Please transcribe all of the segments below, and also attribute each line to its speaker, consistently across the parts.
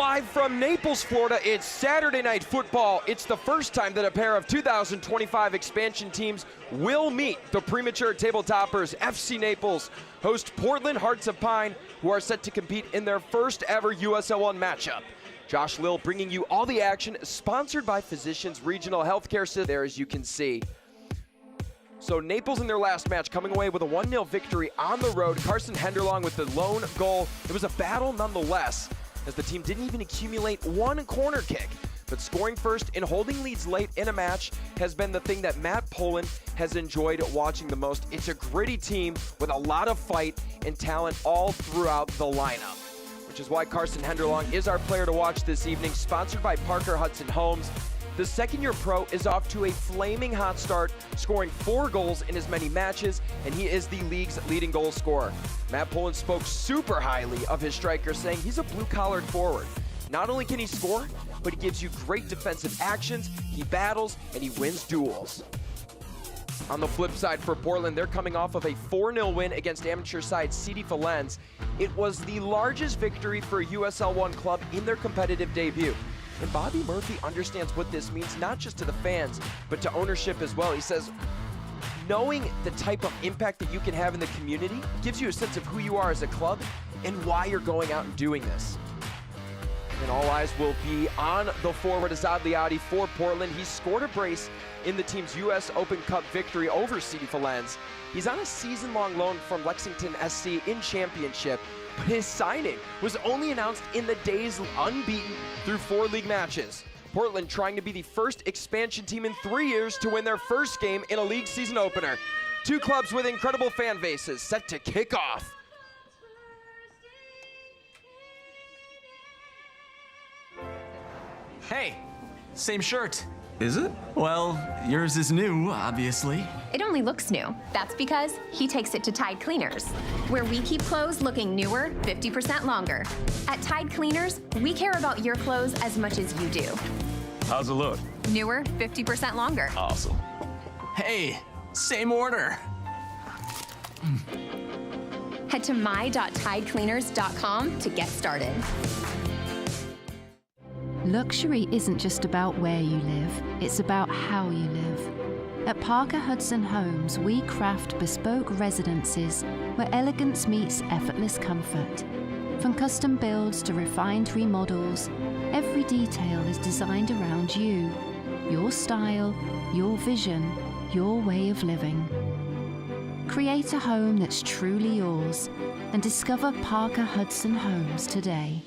Speaker 1: Live from Naples, Florida, it's Saturday Night Football. It's the first time that a pair of 2025 expansion teams will meet. The premature tabletoppers FC Naples host Portland Hearts of Pine, who are set to compete in their first ever USL One matchup. Josh Lill bringing you all the action, sponsored by Physicians Regional Healthcare System there, as you can see. So Naples in their last match coming away with a 1-0 victory on the road. Carson Henderlong with the lone goal. It was a battle nonetheless, as the team didn't even accumulate one corner kick. But scoring first and holding leads late in a match has been the thing that Matt Poland has enjoyed watching the most. It's a gritty team with a lot of fight and talent all throughout the lineup, which is why Carson Henderlong is our player to watch this evening, sponsored by Parker Hudson Homes. The second-year pro is off to a flaming hot start, scoring 4 goals in as many matches, and he is the league's leading goal scorer. Matt Poland spoke super highly of his striker, saying he's a blue-collared forward. Not only can he score, but he gives you great defensive actions, he battles, and he wins duels. On the flip side for Portland, they're coming off of a 4-0 win against amateur side CD Falense. It was the largest victory for a USL One club in their competitive debut. And Bobby Murphy understands what this means, not just to the fans, but to ownership as well. He says, knowing the type of impact that you can have in the community gives you a sense of who you are as a club and why you're going out and doing this. And all eyes will be on the forward Azad Liadi for Portland. He scored a brace in the team's U.S. Open Cup victory over CD Falense. He's on a season-long loan from Lexington SC in Championship, but his signing was only announced in the days unbeaten through 4 league matches. Portland trying to be the first expansion team in 3 years to win their first game in a league season opener. 2 clubs with incredible fan bases set to kick off.
Speaker 2: Hey, same shirt.
Speaker 3: Is it?
Speaker 2: Well, yours is new, obviously.
Speaker 4: It only looks new. That's because he takes it to Tide Cleaners, where we keep clothes looking newer 50% longer. At Tide Cleaners, we care about your clothes as much as you do.
Speaker 3: How's it look?
Speaker 4: Newer 50% longer.
Speaker 3: Awesome.
Speaker 2: Hey, same order.
Speaker 4: Head to my.tidecleaners.com to get started.
Speaker 5: Luxury isn't just about where you live, it's about how you live. At Parker Hudson Homes, we craft bespoke residences where elegance meets effortless comfort. From custom builds to refined remodels, every detail is designed around you, your style, your vision, your way of living. Create a home that's truly yours and discover Parker Hudson Homes today.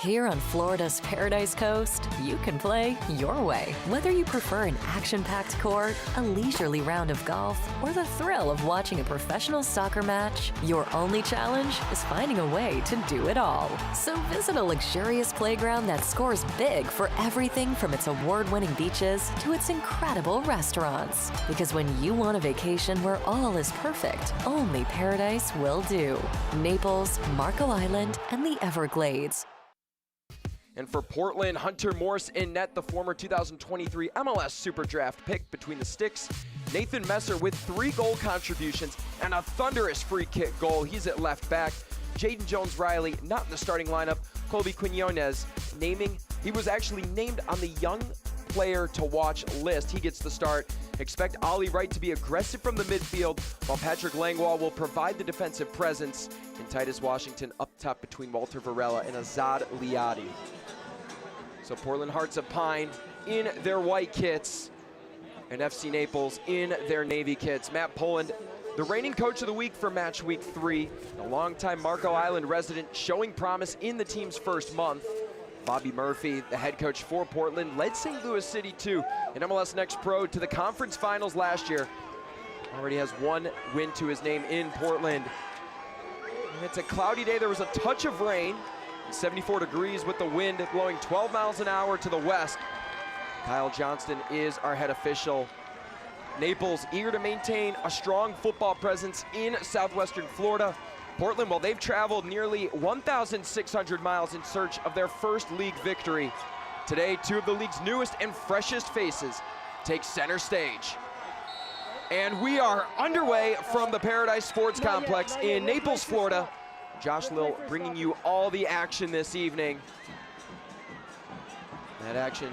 Speaker 6: Here on Florida's Paradise Coast, you can play your way. Whether you prefer an action-packed court, a leisurely round of golf, or the thrill of watching a professional soccer match, your only challenge is finding a way to do it all. So visit a luxurious playground that scores big for everything from its award-winning beaches to its incredible restaurants. Because when you want a vacation where all is perfect, only Paradise will do. Naples, Marco Island, and the Everglades.
Speaker 1: And for Portland, Hunter Morse in net, the former 2023 MLS Super Draft pick between the sticks. Nathan Messer with 3 goal contributions and a thunderous free kick goal. He's at left back. Jaden Jones-Riley not in the starting lineup. Colby Quinones he was actually named on the young player to watch list. He gets the start. Expect Ollie Wright to be aggressive from the midfield, while Patrick Langwall will provide the defensive presence, and Titus Washington up top between Walter Varela and Azad Liadi. So Portland Hearts of Pine in their white kits, and FC Naples in their navy kits. Matt Poland, the reigning coach of the week for match week 3, a longtime Marco Island resident showing promise in the team's first month. Bobby Murphy, the head coach for Portland, led St. Louis City 2 in MLS Next Pro to the conference finals last year. Already has 1 win to his name in Portland. And it's a cloudy day. There was a touch of rain. 74 degrees with the wind blowing 12 miles an hour to the west. Kyle Johnston is our head official. Naples eager to maintain a strong football presence in southwestern Florida. Portland, well, they've traveled nearly 1,600 miles in search of their first league victory. Today, two of the league's newest and freshest faces take center stage. And we are underway from the Paradise Sports Complex in Naples, Florida. Josh Lill bringing you all the action this evening. That action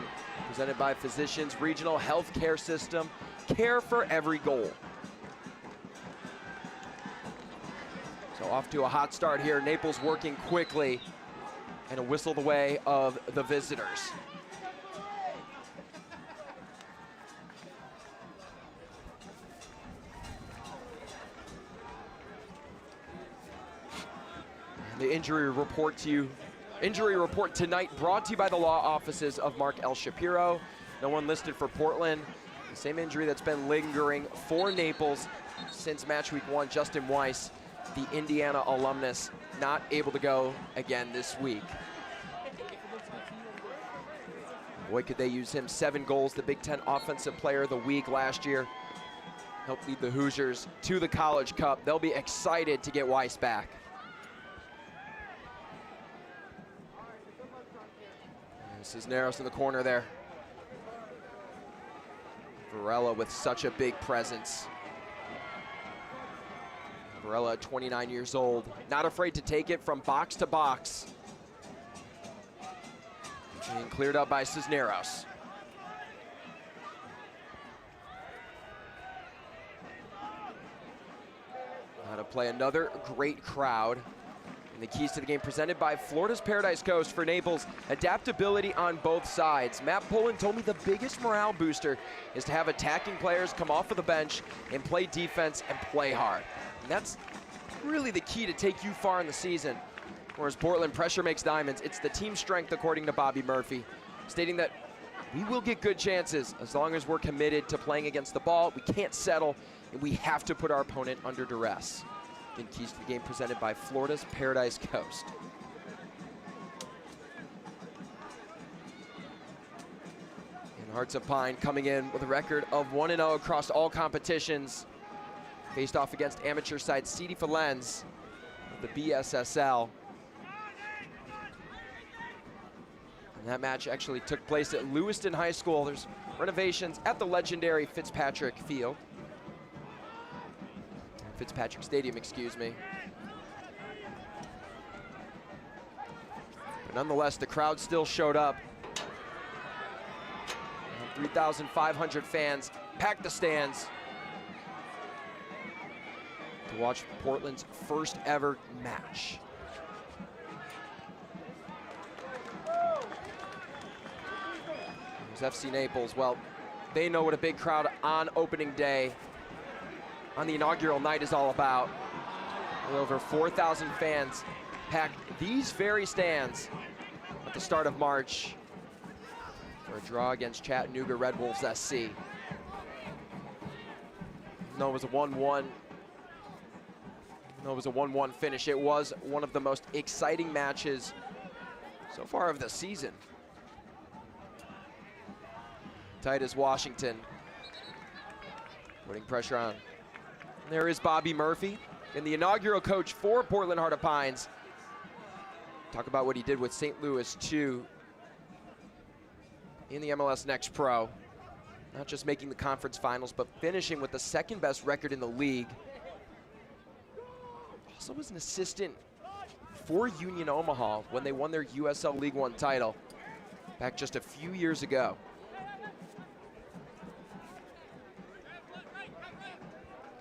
Speaker 1: presented by Physicians Regional Healthcare System. Care for every goal. So off to a hot start here. Naples working quickly, and a whistle the way of the visitors. And the injury report tonight brought to you by the law offices of Mark L. Shapiro. No one listed for Portland. The same injury that's been lingering for Naples since match week 1, Justin Weiss, the Indiana alumnus, not able to go again this week. Boy, could they use him. 7 goals, the Big Ten Offensive Player of the Week last year. Helped lead the Hoosiers to the College Cup. They'll be excited to get Weiss back. And Cisneros in the corner there. Varela with such a big presence. Varela at 29 years old, not afraid to take it from box to box. Being cleared up by Cisneros. How to play another great crowd. And the keys to the game presented by Florida's Paradise Coast for Naples. Adaptability on both sides. Matt Pullen told me the biggest morale booster is to have attacking players come off of the bench and play defense and play hard. And that's really the key to take you far in the season. Whereas Portland, pressure makes diamonds. It's the team strength, according to Bobby Murphy, stating that we will get good chances as long as we're committed to playing against the ball. We can't settle, and we have to put our opponent under duress. Again, keys to the game presented by Florida's Paradise Coast. And Hearts of Pine coming in with a record of 1-0 across all competitions. Faced off against amateur side City Falens of the BSSL. And that match actually took place at Lewiston High School. There's renovations at the legendary Fitzpatrick Field. Fitzpatrick Stadium, excuse me. But nonetheless, the crowd still showed up. 3,500 fans packed the stands to watch Portland's first ever match. There's FC Naples. Well, they know what a big crowd on opening day, on the inaugural night, is all about. With over 4,000 fans packed these very stands at the start of March for a draw against Chattanooga Red Wolves SC. No, it was a 1-1. No, it was a 1-1 finish. It was one of the most exciting matches so far of the season. Tight as Washington, putting pressure on. And there is Bobby Murphy, and the inaugural coach for Portland Heart of Pines. Talk about what he did with St. Louis 2 in the MLS Next Pro. Not just making the conference finals, but finishing with the second best record in the league. Also was an assistant for Union Omaha when they won their USL League One title back just a few years ago.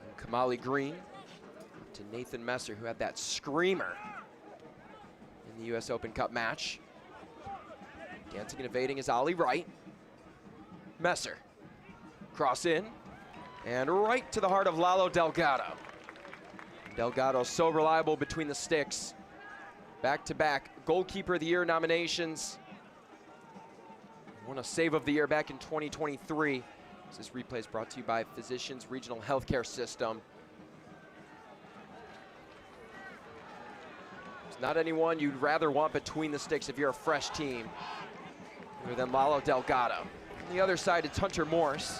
Speaker 1: And Kamali Green to Nathan Messer, who had that screamer in the US Open Cup match. Dancing and evading is Ollie Wright. Messer, cross in, and right to the heart of Lalo Delgado. Delgado so reliable between the sticks. Back-to-back Goalkeeper of the Year nominations. Won a Save of the Year back in 2023. This replay is brought to you by Physicians Regional Healthcare System. It's not anyone you'd rather want between the sticks if you're a fresh team, other than Lalo Delgado. On the other side, it's Hunter Morse,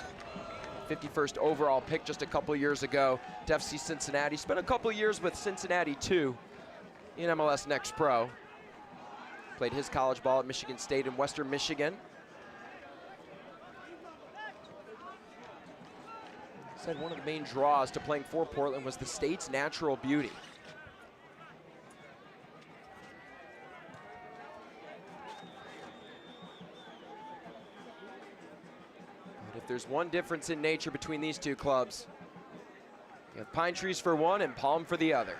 Speaker 1: 51st overall pick just a couple years ago to FC Cincinnati. Spent a couple years with Cincinnati too in MLS Next Pro. Played his college ball at Michigan State in Western Michigan. Said one of the main draws to playing for Portland was the state's natural beauty. But if there's one difference in nature between these two clubs, you have pine trees for one and palm for the other.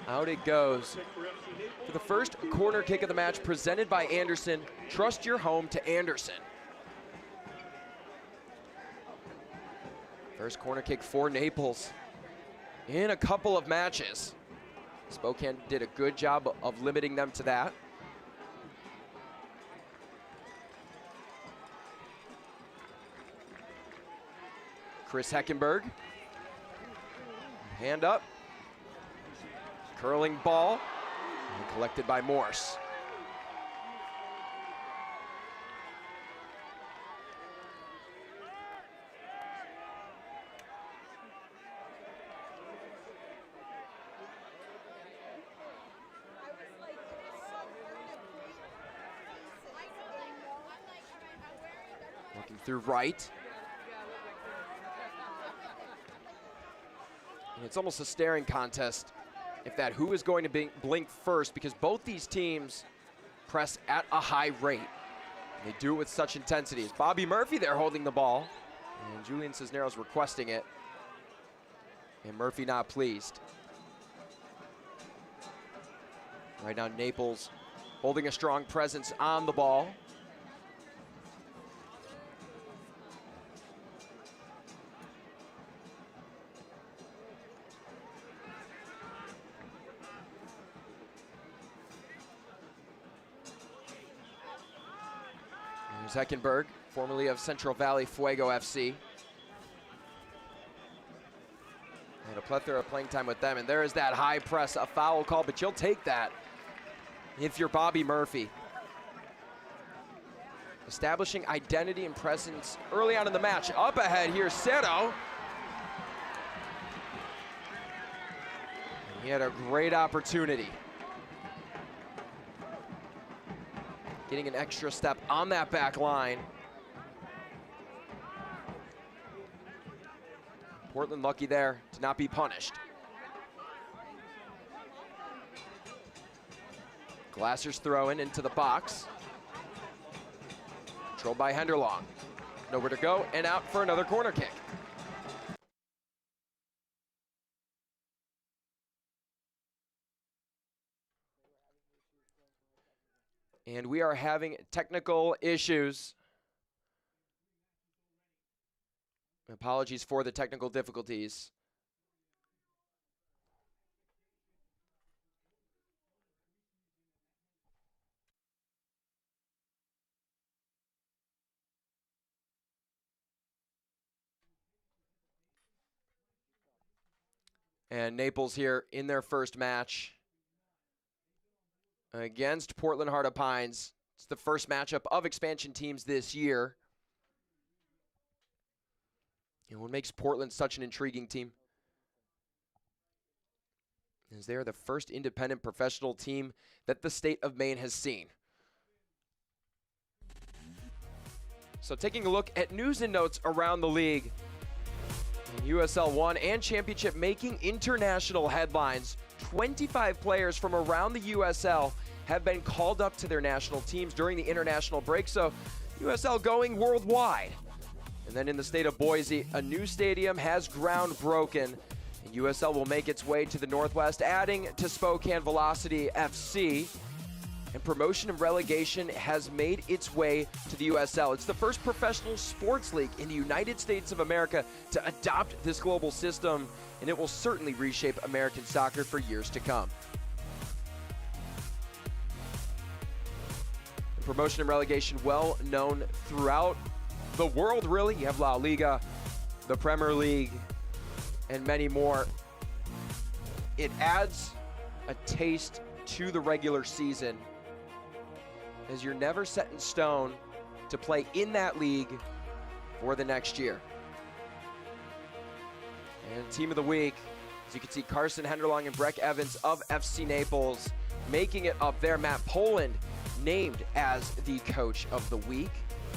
Speaker 1: Out it goes. For the first corner kick of the match, presented by Anderson. Trust your home to Anderson. First corner kick for Naples in a couple of matches. Spokane did a good job of limiting them to that. Chris Heckenberg. Hand up. Curling ball. And collected by Morse. Looking through right. And it's almost a staring contest if that who is going to blink first, because both these teams press at a high rate. And they do it with such intensity. It's Bobby Murphy there holding the ball. And Julian Cisneros requesting it. And Murphy not pleased. Right now Naples holding a strong presence on the ball. Here's Heckenberg, formerly of Central Valley Fuego FC. And a plethora of playing time with them. And there is that high press, a foul call, but you'll take that if you're Bobby Murphy. Establishing identity and presence early on in the match. Up ahead, here's Cerro. He had a great opportunity. Getting an extra step on that back line. Portland lucky there to not be punished. Glasser's throwing into the box. Controlled by Henderlong. Nowhere to go and out for another corner kick. And we are having technical issues. Apologies for the technical difficulties. And Naples here in their first match against Portland Heart of Pines. It's the first matchup of expansion teams this year. And what makes Portland such an intriguing team is they are the first independent professional team that the state of Maine has seen. So taking a look at news and notes around the league. USL 1 and Championship making international headlines. 25 players from around the USL have been called up to their national teams during the international break, so USL going worldwide. And then in the state of Boise, a new stadium has ground broken. And USL will make its way to the Northwest, adding to Spokane Velocity FC. And promotion and relegation has made its way to the USL. It's the first professional sports league in the United States of America to adopt this global system, and it will certainly reshape American soccer for years to come. And promotion and relegation well known throughout the world, really. You have La Liga, the Premier League, and many more. it adds a taste to the regular season, as you're never set in stone to play in that league for the next year. And team of the week, as you can see, Carson Henderlong and Breck Evans of FC Naples making it up there. Matt Poland named as the coach of the week.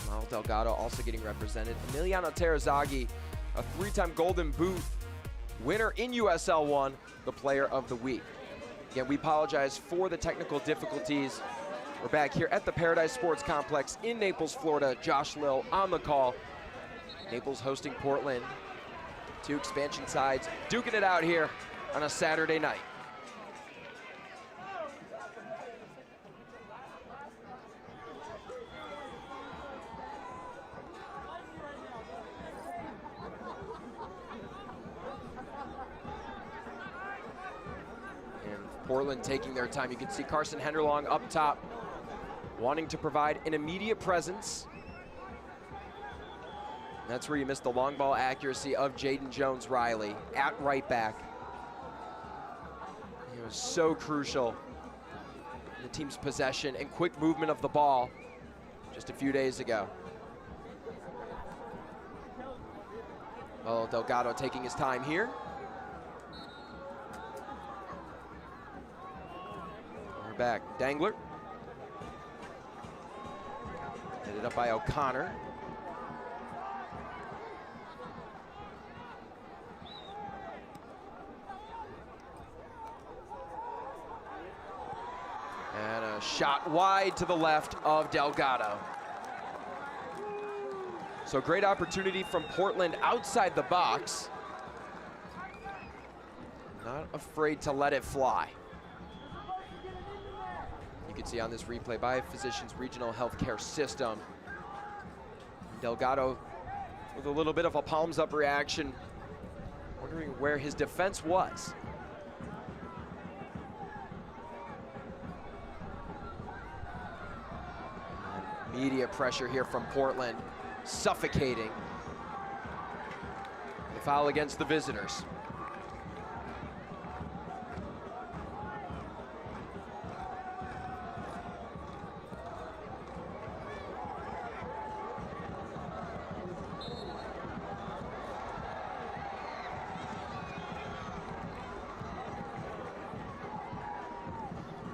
Speaker 1: Mauro Delgado also getting represented. Emiliano Terazaghi, a three-time Golden Boot winner in USL 1, the player of the week. Again, we apologize for the technical difficulties. We're back here at the Paradise Sports Complex in Naples, Florida. Josh Lill on the call. Naples hosting Portland. Two expansion sides duking it out here on a Saturday night. And Portland taking their time. You can see Carson Henderlong up top, wanting to provide an immediate presence. That's where you missed the long ball accuracy of Jaden Jones-Riley at right back. He was so crucial in the team's possession and quick movement of the ball just a few days ago. Well, Delgado taking his time here. We're back. Dangler. Headed up by O'Connor. And a shot wide to the left of Delgado. So great opportunity from Portland outside the box. Not afraid to let it fly. You can see on this replay by Physicians Regional Healthcare System. Delgado with a little bit of a palms up reaction, wondering where his defense was. Immediate pressure here from Portland, suffocating. The foul against the visitors.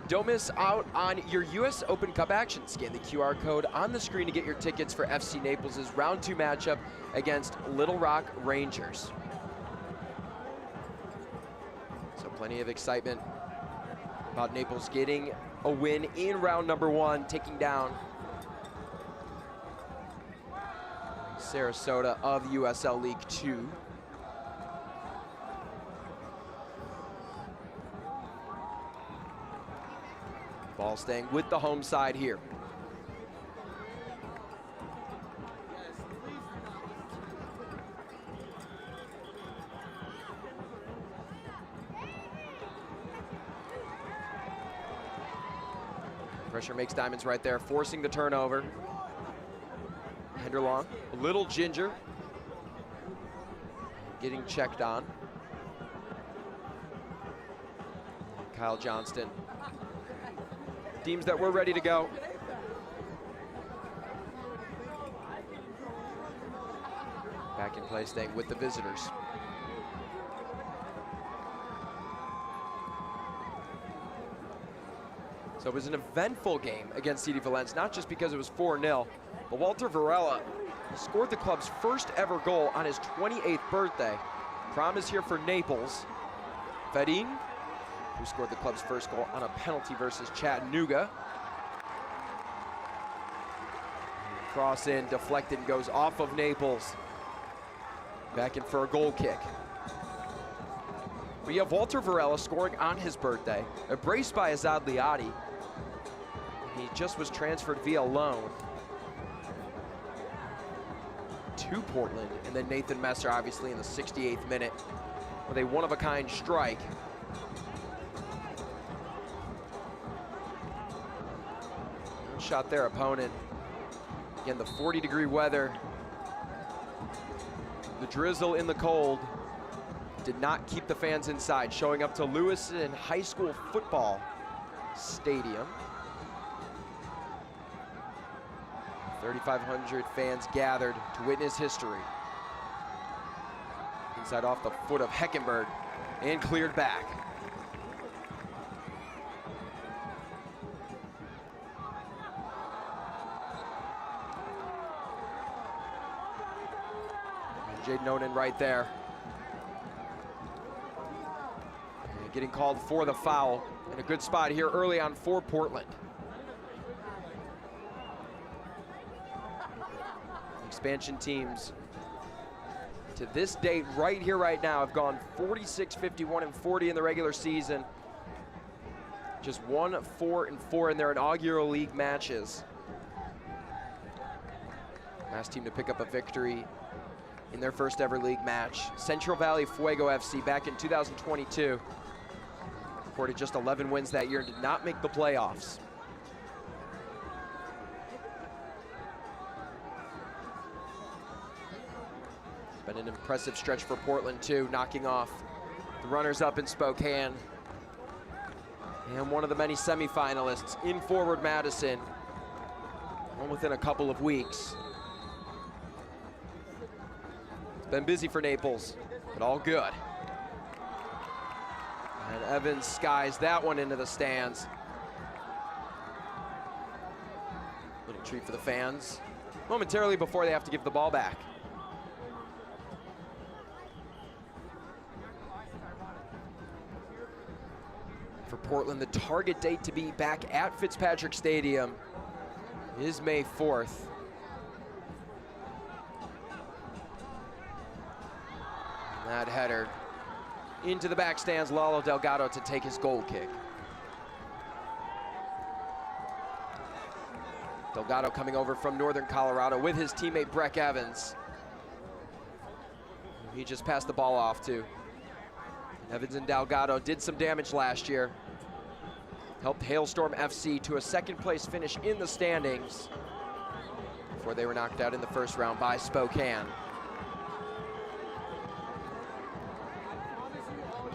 Speaker 1: Don't miss out on your US Open Cup action. Scan the QR code on the screen to get your tickets for FC Naples' round 2 matchup against Little Rock Rangers. So plenty of excitement about Naples getting a win in round number 1, taking down Sarasota of USL League 2. Ball staying with the home side here. Pressure makes diamonds right there, forcing the turnover. Henderlong, a little ginger, getting checked on. Kyle Johnston deems that we're ready to go. Back in play, staying with the visitors. So it was an eventful game against CD Valence, not just because it was 4-0, but Walter Varela scored the club's first ever goal on his 28th birthday. Prom is here for Naples. Fedin, who scored the club's first goal on a penalty versus Chattanooga. Cross in, deflected, and goes off of Naples. Back in for a goal kick. We have Walter Varela scoring on his birthday, embraced by Azad Liadi. He just was transferred via loan to Portland, and then Nathan Messer, obviously in the 68th minute, with a one-of-a-kind strike. Shot their opponent. Again, the 40-degree weather, the drizzle in the cold. did not keep the fans inside, showing up to Lewiston High School football stadium. 3,500 fans gathered to witness history. Inside off the foot of Heckenberg and cleared back. And Jaden Onan right there. And getting called for the foul. In a good spot here early on for Portland. Expansion teams to this date right here, right now, have gone 46, 51, and 40 in the regular season. Just 1, 4, and 4 in their inaugural league matches. Last team to pick up a victory in their first ever league match, Central Valley Fuego FC back in 2022. Recorded just 11 wins that year and did not make the playoffs. Been an impressive stretch for Portland too, knocking off the runners-up in Spokane. And one of the many semifinalists in Forward Madison, all within a couple of weeks. It's been busy for Naples, but all good. And Evans skies that one into the stands. Little treat for the fans, momentarily before they have to give the ball back. For Portland, the target date to be back at Fitzpatrick Stadium is May 4th. And that header into the back stands, Lalo Delgado to take his goal kick. Delgado coming over from Northern Colorado with his teammate Breck Evans. He just passed the ball off to. Evans and Delgado did some damage last year. Helped Hailstorm FC to a second place finish in the standings before they were knocked out in the first round by Spokane.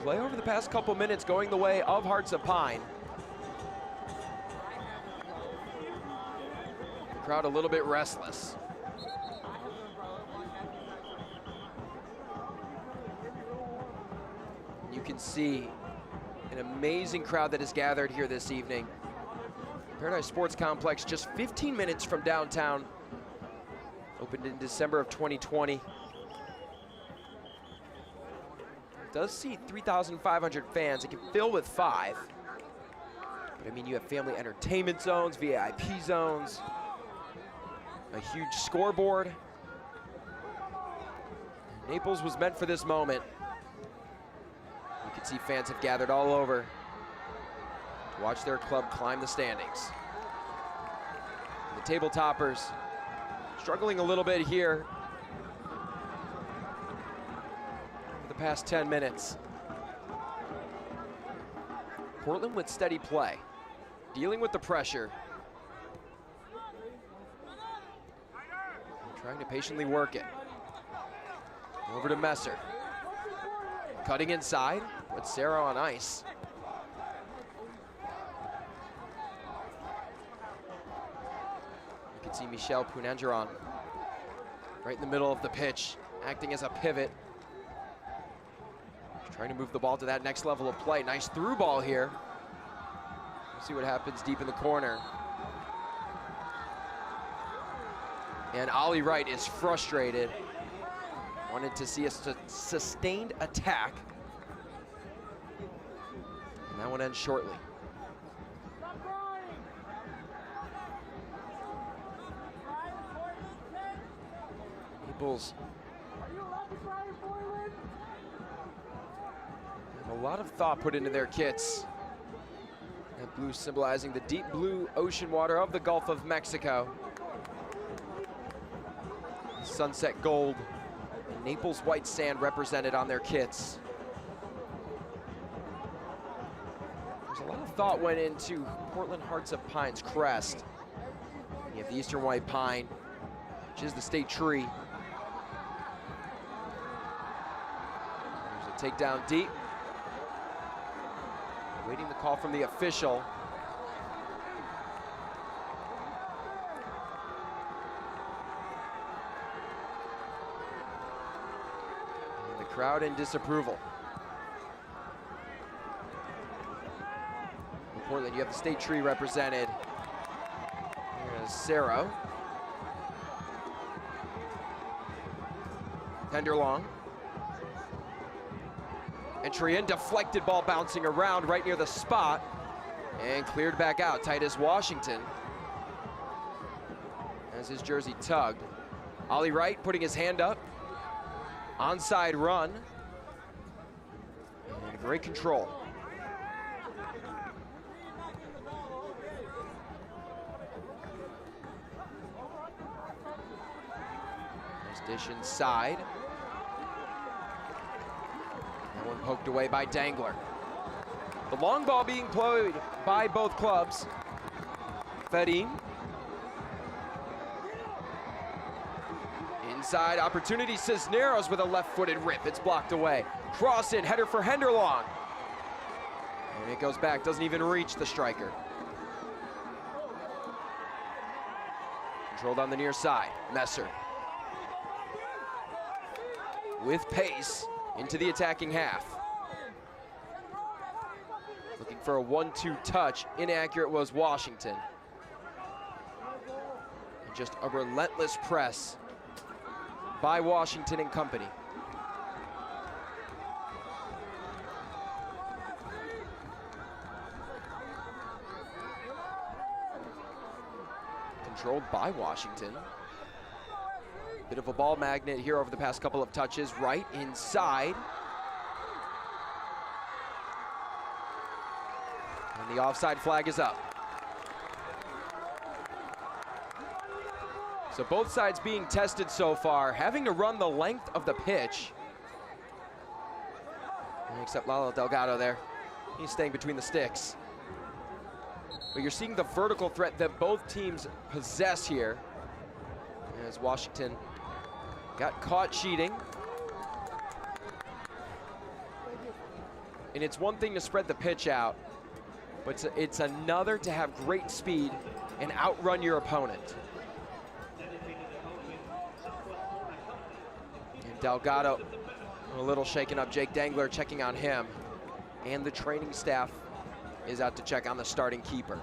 Speaker 1: Play over the past couple minutes going the way of Hearts of Pine. The crowd a little bit restless. You can see an amazing crowd that has gathered here this evening. Paradise Sports Complex, just 15 minutes from downtown. Opened in December of 2020. It does seat 3,500 fans. It can fill with 5. But I mean, you have family entertainment zones, VIP zones, a huge scoreboard. Naples was meant for this moment. You can see fans have gathered all over to watch their club climb the standings. And the table toppers struggling a little bit here for the past 10 minutes. Portland with steady play, dealing with the pressure. Trying to patiently work it. Over to Messer. Cutting inside, with Sarah on ice. You can see Michelle Punanjaran right in the middle of the pitch, acting as a pivot. Trying to move the ball to that next level of play. Nice through ball here. We'll see what happens deep in the corner. And Ollie Wright is frustrated. Wanted to see a sustained attack. And that one ends shortly. Naples. A lot of thought put into their kits. That blue symbolizing the deep blue ocean water of the Gulf of Mexico. Sunset gold. Naples white sand represented on their kits. There's a lot of thought went into Portland Hearts of Pine's crest. You have the eastern white pine, which is the state tree. There's a Take down deep. Waiting the call from the official. And the crowd in disapproval. In Portland, you have the state tree represented. Here's Cerro. Tender long. Entry in, deflected ball bouncing around right near the spot and cleared back out. Titus Washington has his jersey tugged. Ollie Wright putting his hand up. Onside run. And great control. Nice dish inside. That one poked away by Dangler. The long ball being played by both clubs. Fedin. Inside opportunity, Cisneros with a left-footed rip. It's blocked away. Cross in, header for Henderlong. And it goes back, doesn't even reach the striker. Controlled on the near side, Messer. With pace into the attacking half. Looking for a 1-2 touch. Inaccurate was Washington. And just a relentless press by Washington and company. Controlled by Washington. Bit of a ball magnet here over the past couple of touches. Right inside. And the offside flag is up. So both sides being tested so far, having to run the length of the pitch. Except Lalo Delgado there. He's staying between the sticks. But you're seeing the vertical threat that both teams possess here. As Washington got caught cheating. And it's one thing to spread the pitch out, but it's another to have great speed and outrun your opponent. And Delgado a little shaken up. Jake Dangler checking on him. And the training staff is out to check on the starting keeper.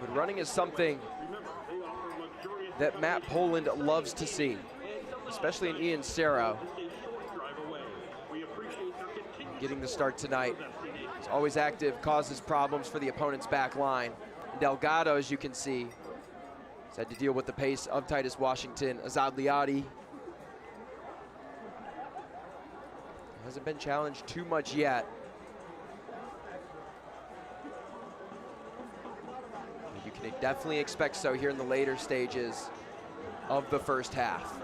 Speaker 1: But running is something that Matt Poland loves to see, especially in Ian Cerro. Getting the start tonight. He's always active, causes problems for the opponent's back line. Delgado, as you can see, has had to deal with the pace of Titus Washington. Azad Liadi hasn't been challenged too much yet. You can definitely expect so here in the later stages of the first half.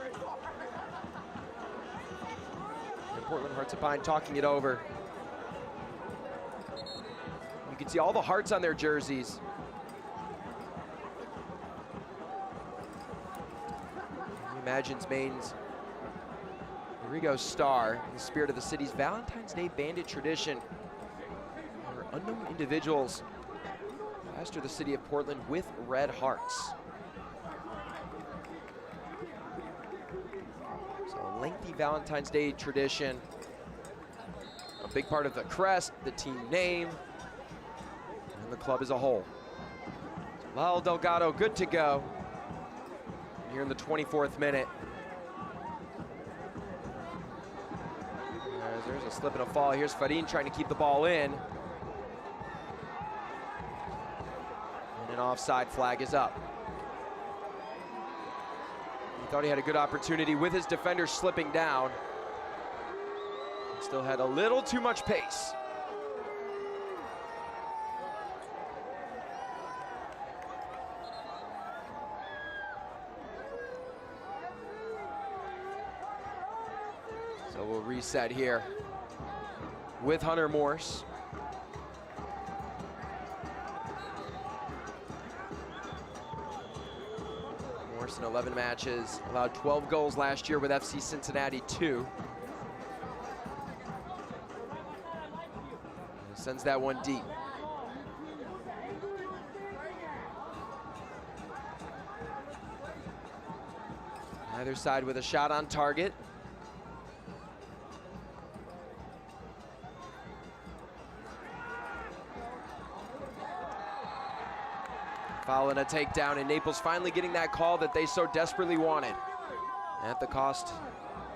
Speaker 1: And Portland Hearts of Pine talking it over. You can see all the hearts on their jerseys. Imagines Maine's Rodrigo Star, in the spirit of the city's Valentine's Day bandit tradition, where unknown individuals plaster the city of Portland with red hearts. So a lengthy Valentine's Day tradition, a big part of the crest, the team name, and the club as a whole. So Lalo Delgado good to go here in the 24th minute. There's a slip and a fall. Here's Fedin trying to keep the ball in. And an offside flag is up. He thought he had a good opportunity with his defender slipping down. Still had a little too much pace. So we'll reset here with Hunter Morse. Morse in 11 matches, allowed 12 goals last year with FC Cincinnati 2. Sends that one deep. Either side with a shot on target. Foul and a takedown, and Naples finally getting that call that they so desperately wanted, at the cost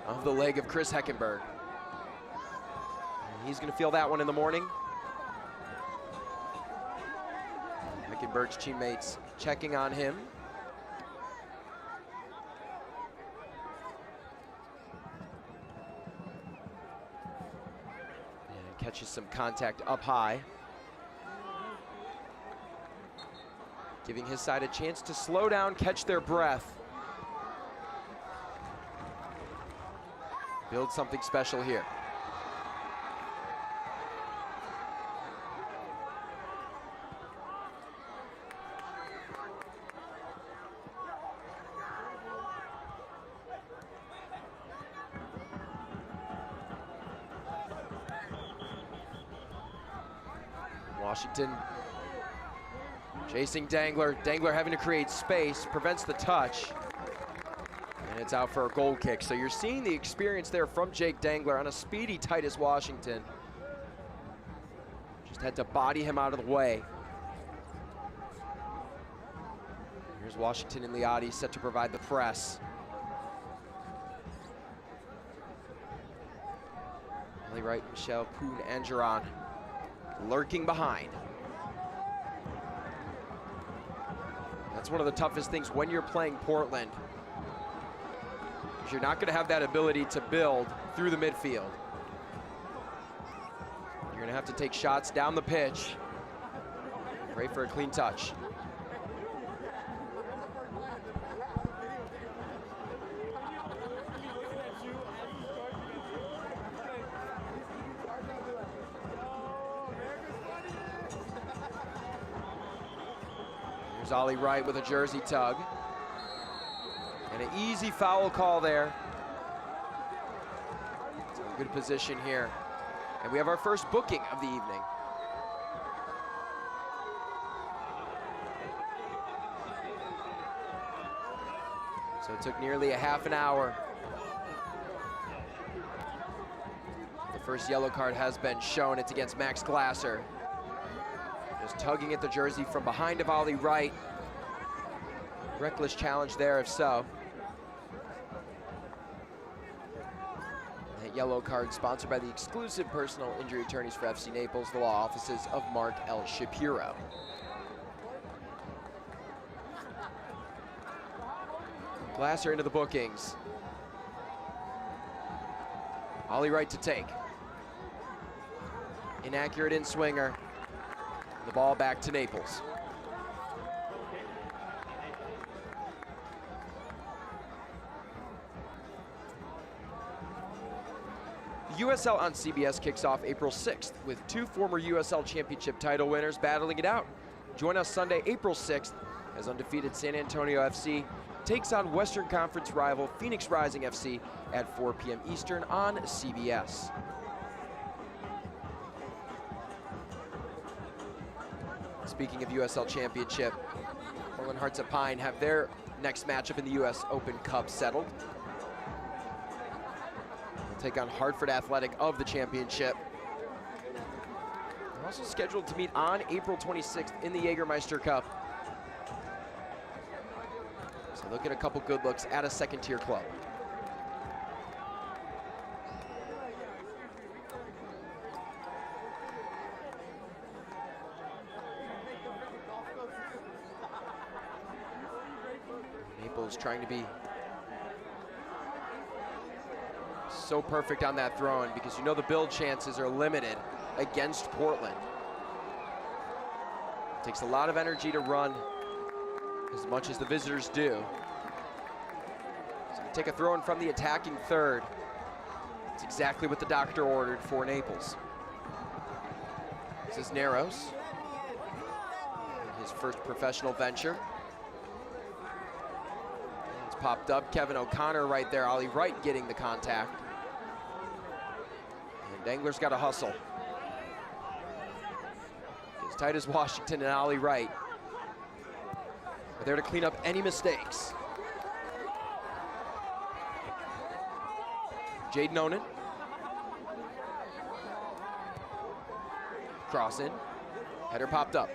Speaker 1: of the leg of Chris Heckenberg. And he's gonna feel that one in the morning. Heckenberg's teammates checking on him. And catches some contact up high, giving his side a chance to slow down, catch their breath. Build something special here. Washington chasing Dangler. Dangler having to create space, prevents the touch, and it's out for a goal kick. So you're seeing the experience there from Jake Dangler on a speedy Titus Washington. Just had to body him out of the way. Here's Washington and Liotti set to provide the press. Ali Wright, Michel Poon Angeron lurking behind. That's one of the toughest things when you're playing Portland, because you're not going to have that ability to build through the midfield. You're going to have to take shots down the pitch, pray for a clean touch. Here's Ollie Wright with a jersey tug. And an easy foul call there. It's in a good position here. And we have our first booking of the evening. So it took nearly a half an hour. The first yellow card has been shown. It's against Max Glasser. Just tugging at the jersey from behind of Ollie Wright. Reckless challenge there, if so. That yellow card sponsored by the exclusive personal injury attorneys for FC Naples, the law offices of Mark L. Shapiro. Glasser into the bookings. Ollie Wright to take. Inaccurate in-swinger. The ball back to Naples. The USL on CBS kicks off April 6th with two former USL Championship title winners battling it out. Join us Sunday, April 6th, as undefeated San Antonio FC takes on Western Conference rival Phoenix Rising FC at 4 p.m. Eastern on CBS. Speaking of USL Championship, Portland Hearts of Pine have their next matchup in the US Open Cup settled. They'll take on Hartford Athletic of the championship. They're also scheduled to meet on April 26th in the Jägermeister Cup. So look at a couple good looks at a second-tier club. Naples trying to be so perfect on that throw-in, because you know the build chances are limited against Portland. It takes a lot of energy to run as much as the visitors do. So take a throw-in from the attacking third. It's exactly what the doctor ordered for Naples. This is Narrows, his first professional venture. popped up. Kevin O'Connor right there. Ollie Wright getting the contact. And Dangler's got to hustle. As tight as Washington and Ollie Wright are there to clean up any mistakes. Jaden Onan. Cross in. Header popped up.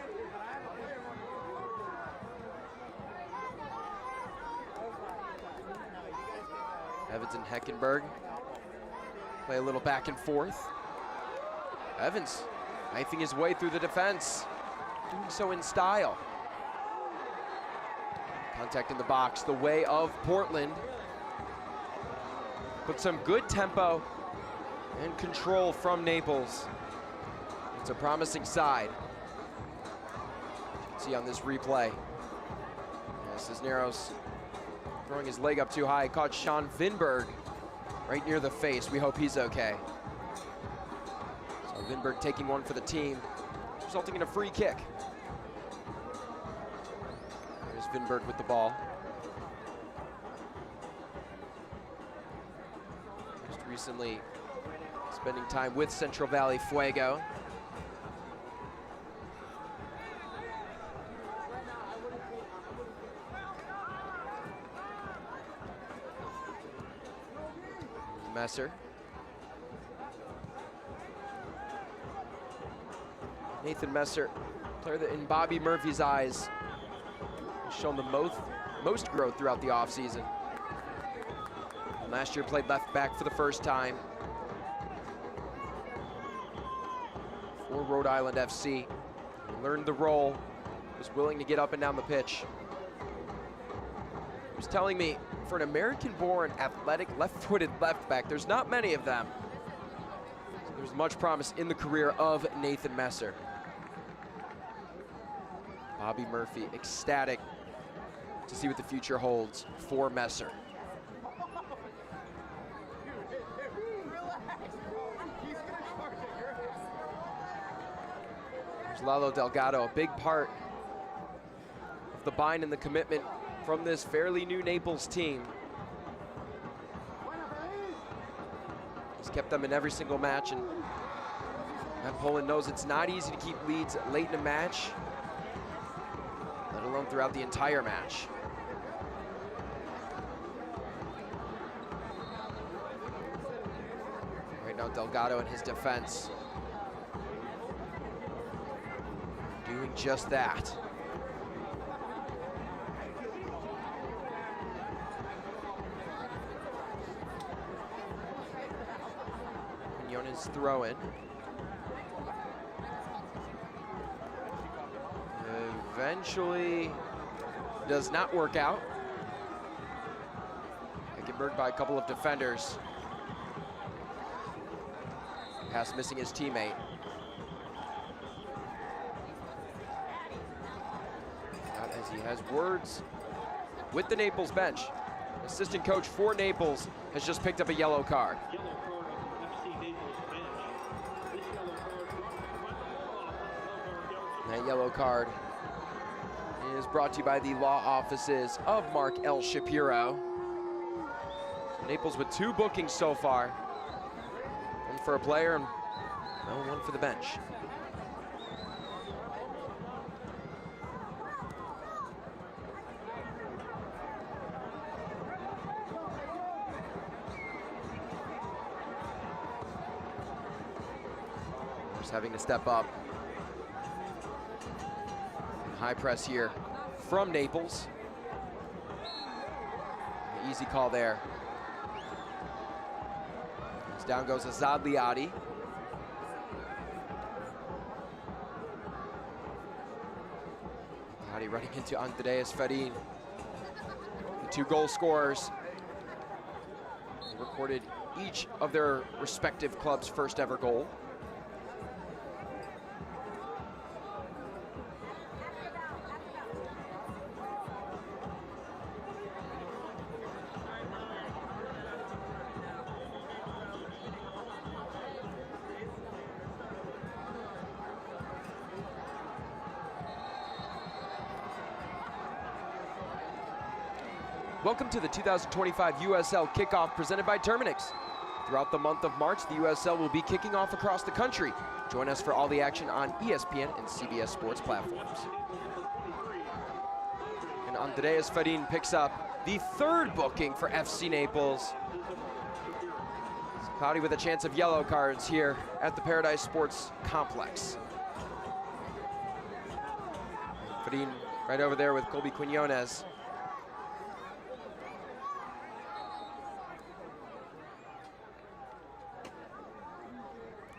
Speaker 1: Evans and Heckenberg play a little back and forth. Evans knifing his way through the defense, doing so in style. Contact in the box, the way of Portland. But some good tempo and control from Naples. It's a promising side. You can see on this replay. Cisneros throwing his leg up too high, caught Sean Vinberg right near the face. We hope he's okay. So Vinberg taking one for the team, resulting in a free kick. There's Vinberg with the ball. Just recently spending time with Central Valley Fuego. Messer. Nathan Messer, player that in Bobby Murphy's eyes has shown the most growth throughout the offseason. Last year played left back for the first time for Rhode Island FC. Learned the role, was willing to get up and down the pitch. He was telling me, for an American-born, athletic, left-footed left back, there's not many of them. So there's much promise in the career of Nathan Messer. Bobby Murphy ecstatic to see what the future holds for Messer. There's Lalo Delgado, a big part of the bind and the commitment from this fairly new Naples team. He's kept them in every single match, and Matt Poland knows it's not easy to keep leads late in a match, let alone throughout the entire match. Right now, Delgado and his defense doing just that. Quinon's throw in. Eventually does not work out. Heckenberg by a couple of defenders. Pass missing his teammate. Not as he has words with the Naples bench. Assistant coach for Naples has just picked up a yellow card. That yellow card is brought to you by the law offices of Mark L. Shapiro. So Naples with 2 bookings so far. One for a player and one for the bench. Just having to step up. High press here from Naples. Easy call there. As down goes Azad Liadi. Liadi running into Andreas Farin. The 2 goal scorers. They recorded each of their respective clubs' first ever goal. Welcome to the 2025 USL Kickoff presented by Terminix. Throughout the month of March, the USL will be kicking off across the country. Join us for all the action on ESPN and CBS Sports platforms. And Andreas Farin picks up the third booking for FC Naples. Cloudy with a chance of yellow cards here at the Paradise Sports Complex. Farin right over there with Colby Quinones.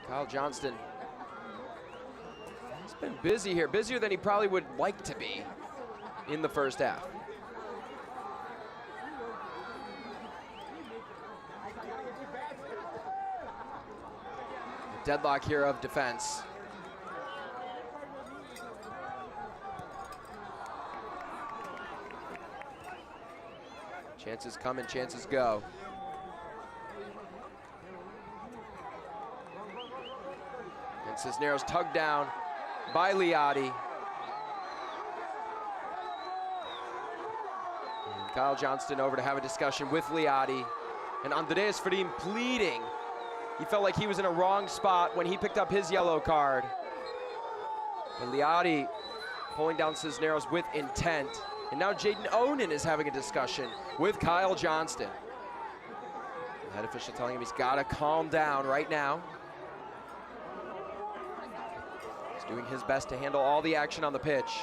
Speaker 1: Kyle Johnston, he's been busy here, busier than he probably would like to be in the first half. Deadlock here of defense. Chances come and chances go. And Cisneros tugged down by Liati. And Kyle Johnston over to have a discussion with Liati. And Andreas Farin pleading. He felt like he was in a wrong spot when he picked up his yellow card. But Liati pulling down Cisneros with intent. And now Jaden Onan is having a discussion with Kyle Johnston. The head official telling him he's got to calm down right now. He's doing his best to handle all the action on the pitch.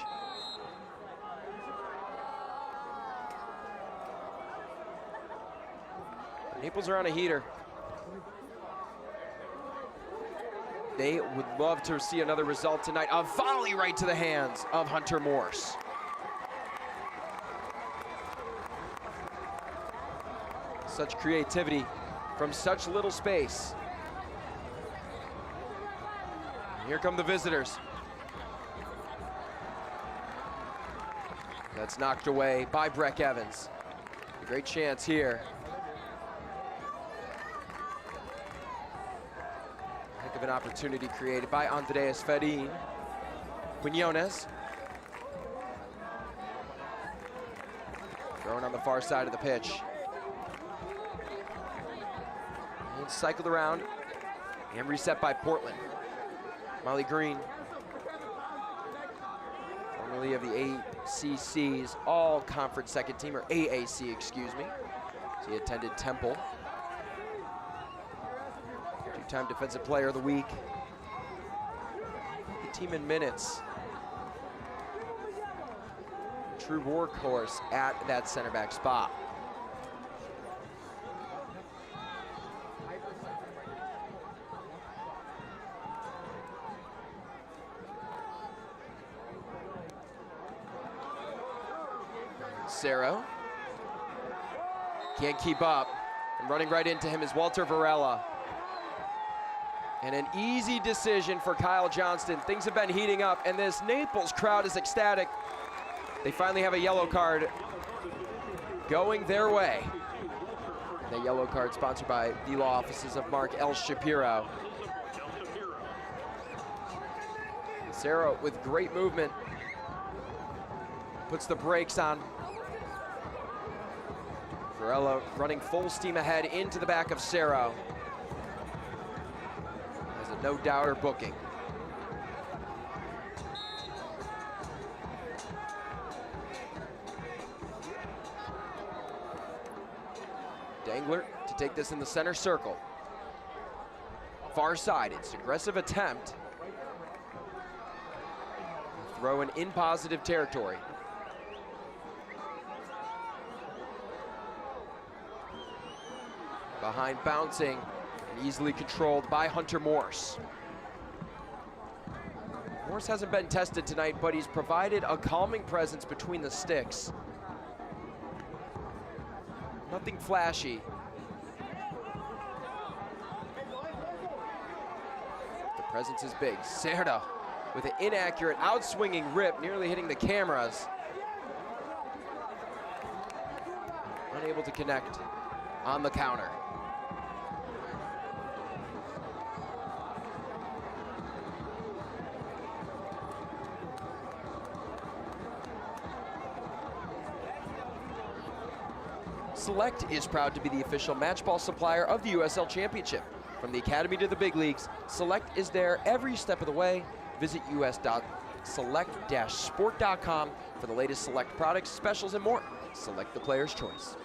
Speaker 1: Naples are on a heater. They would love to see another result tonight. A volley right to the hands of Hunter Morse. Such creativity from such little space. Here come the visitors. That's knocked away by Breck Evans. A great chance here. Heck of an opportunity created by Andreas Farin. Quinones. Throwing on the far side of the pitch. And cycled around and reset by Portland. Molly Green, formerly of the ACC's all-conference second team, or AAC, excuse me. So he attended Temple. Two-time Defensive Player of the Week. The team in minutes. True workhorse at that center back spot. Cerro can't keep up, and running right into him is Walter Varela. And an easy decision for Kyle Johnston. Things have been heating up, and this Naples crowd is ecstatic. They finally have a yellow card going their way. The yellow card sponsored by the law offices of Mark L. Shapiro. Cerro with great movement puts the brakes on. Varela running full steam ahead into the back of Cerro. As a no-doubter booking. Dangler to take this in the center circle. Far side, it's an aggressive attempt. Throw in positive territory. Behind bouncing and easily controlled by Hunter Morse. Morse hasn't been tested tonight, but he's provided a calming presence between the sticks. Nothing flashy. The presence is big. Cerda with an inaccurate outswinging rip, nearly hitting the cameras. Unable to connect on the counter. Select is proud to be the official match ball supplier of the USL Championship. From the academy to the big leagues, Select is there every step of the way. Visit us.select-sport.com for the latest Select products, specials, and more. Select the player's choice.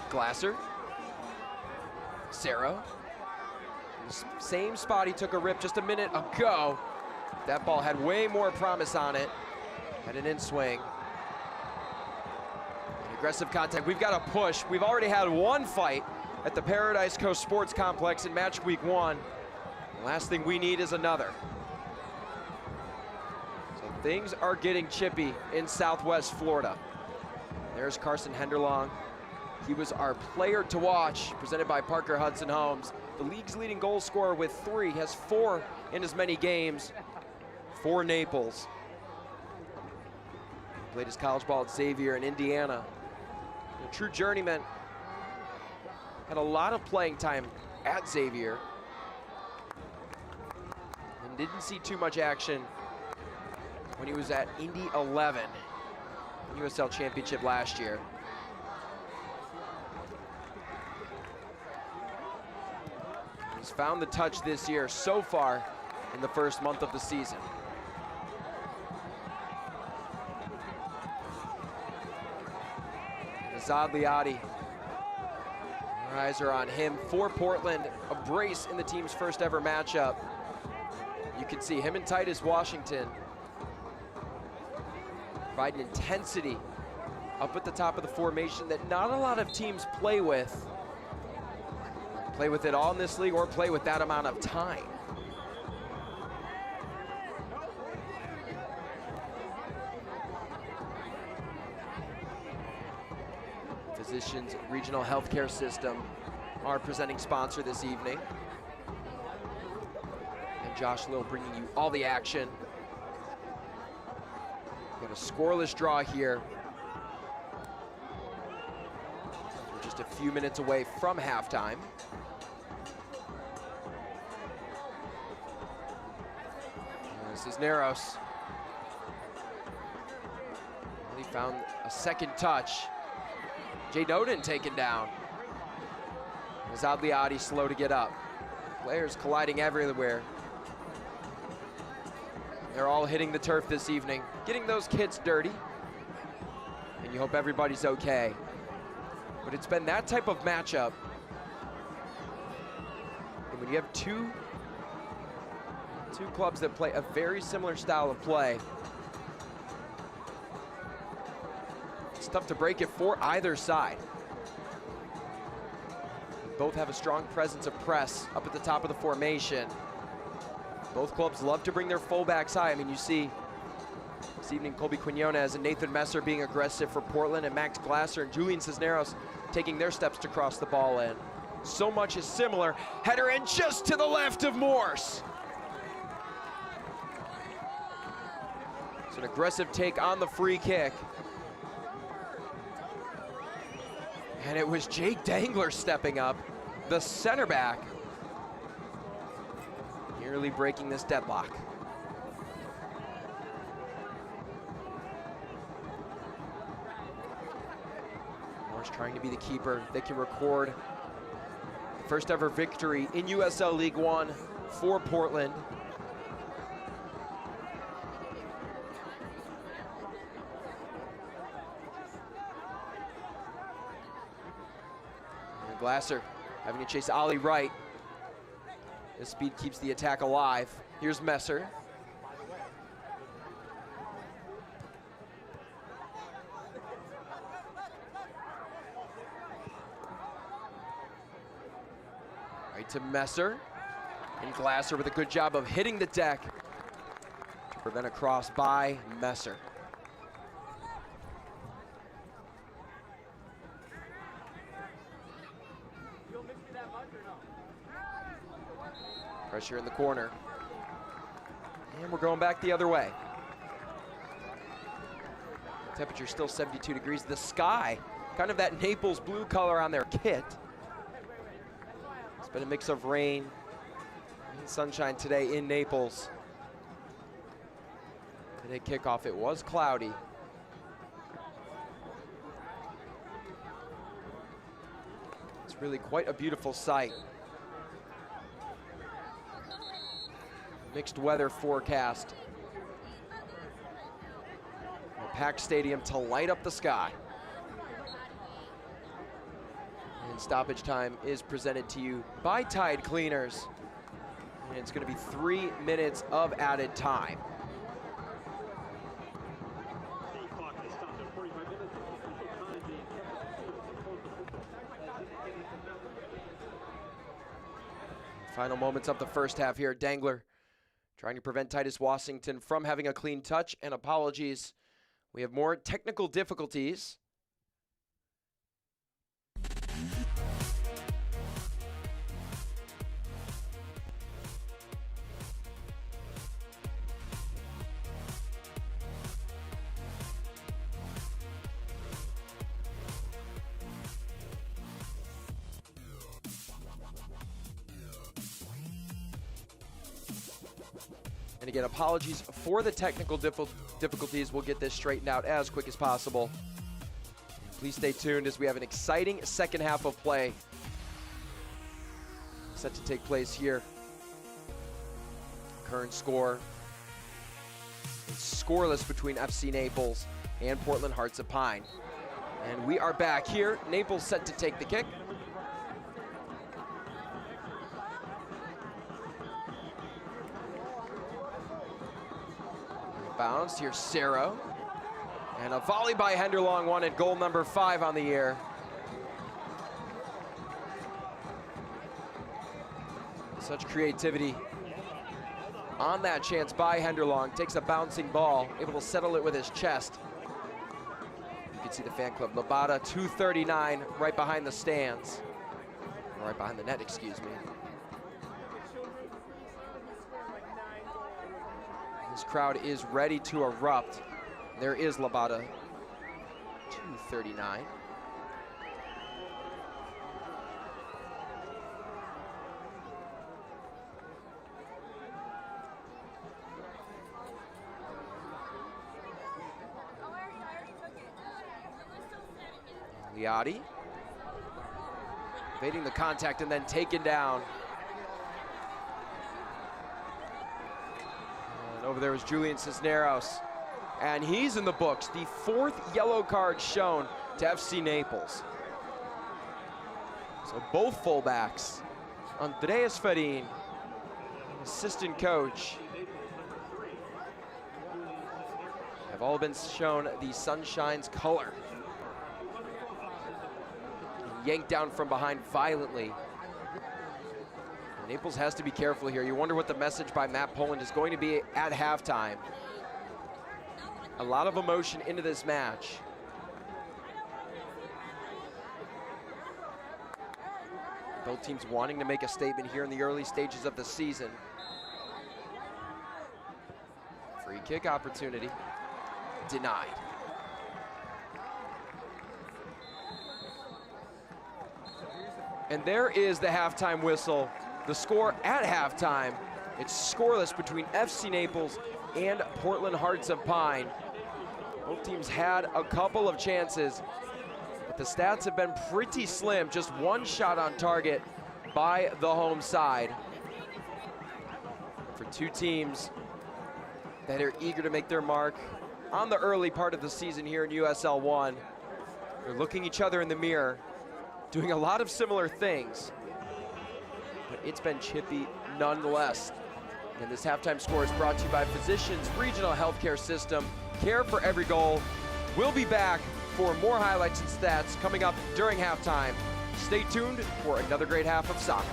Speaker 1: Glasser. Cerro. Same spot he took a rip just a minute ago. That ball had way more promise on it. Had an in swing. An aggressive contact. We've got to push. We've already had one fight at the Paradise Coast Sports Complex in match week 1. The last thing we need is another. So things are getting chippy in Southwest Florida. There's Carson Henderlong. He was our player to watch, presented by Parker Hudson Homes. The league's leading goal scorer with 3, has 4 in as many games for Naples. Played his college ball at Xavier in Indiana. A true journeyman. Had a lot of playing time at Xavier. And didn't see too much action when he was at Indy 11, USL Championship last year. He's found the touch this year so far in the first month of the season. Azad Liati. Our eyes are on him for Portland. A brace in the team's first ever matchup. You can see him and Titus Washington providing intensity up at the top of the formation that not a lot of teams play with. Play with it all in this league or play with that amount of time. Physicians Regional Healthcare System, our presenting sponsor this evening. And Josh Lill bringing you all the action. Got a scoreless draw here. We're just a few minutes away from halftime. Cisneros. He found a second touch. Jay Doden taken down. Azad Liati slow to get up. Players colliding everywhere. They're all hitting the turf this evening, getting those kits dirty. And you hope everybody's okay. But it's been that type of matchup. And when you have two clubs that play a very similar style of play, it's tough to break it for either side. Both have a strong presence of press up at the top of the formation. Both clubs love to bring their fullbacks high. I mean, you see this evening Colby Quinones and Nathan Messer being aggressive for Portland, and Max Glasser and Julian Cisneros taking their steps to cross the ball in. So much is similar. Header in just to the left of Morse. It's an aggressive take on the free kick. And it was Jake Dangler stepping up, the center back, nearly breaking this deadlock. Morse trying to be the keeper that can record the first ever victory in USL League One for Portland. Glasser having to chase Ollie right. His speed keeps the attack alive. Here's Messer. Right to Messer. And Glasser with a good job of hitting the deck to prevent a cross by Messer. Pressure in the corner. And we're going back the other way. Temperature still 72 degrees. The sky, kind of that Naples blue color on their kit. It's been a mix of rain and sunshine today in Naples. Today kickoff, it was cloudy. It's really quite a beautiful sight. Mixed weather forecast. A packed stadium to light up the sky. And stoppage time is presented to you by Tide Cleaners. And it's going to be 3 minutes of added time. Final moments of the first half here. Dangler trying to prevent Titus Washington from having a clean touch, and apologies. We have more technical difficulties. And again, apologies for the technical difficulties. We'll get this straightened out as quick as possible. Please stay tuned as we have an exciting second half of play set to take place here. Current score is scoreless between FC Naples and Portland Hearts of Pine. And we are back here. Naples set to take the kick. Bounced, here's Cerro. And a volley by Henderlong wanted goal number 5 on the year. Such creativity on that chance by Henderlong. Takes a bouncing ball, able to settle it with his chest. You can see the fan club. Labata, 239, right behind the stands. Right behind the net, excuse me. This crowd is ready to erupt. There is Labata, 239. Liati evading the contact and then taken down. And over there was Julian Cisneros. And he's in the books, the 4th yellow card shown to FC Naples. So both fullbacks, Andreas Farin, assistant coach, have all been shown the Sunshine's color. Yanked down from behind violently. And Naples has to be careful here. You wonder what the message by Matt Poland is going to be at halftime. A lot of emotion into this match. Both teams wanting to make a statement here in the early stages of the season. Free kick opportunity, denied. And there is the halftime whistle. The score at halftime, it's scoreless between FC Naples and Portland Hearts of Pine. Both teams had a couple of chances, but the stats have been pretty slim. Just one shot on target by the home side. For two teams that are eager to make their mark on the early part of the season here in USL 1. They're looking each other in the mirror, doing a lot of similar things, but it's been chippy nonetheless. And this halftime score is brought to you by Physicians Regional Healthcare System. Care for every goal. We'll be back for more highlights and stats coming up during halftime. Stay tuned for another great half of soccer.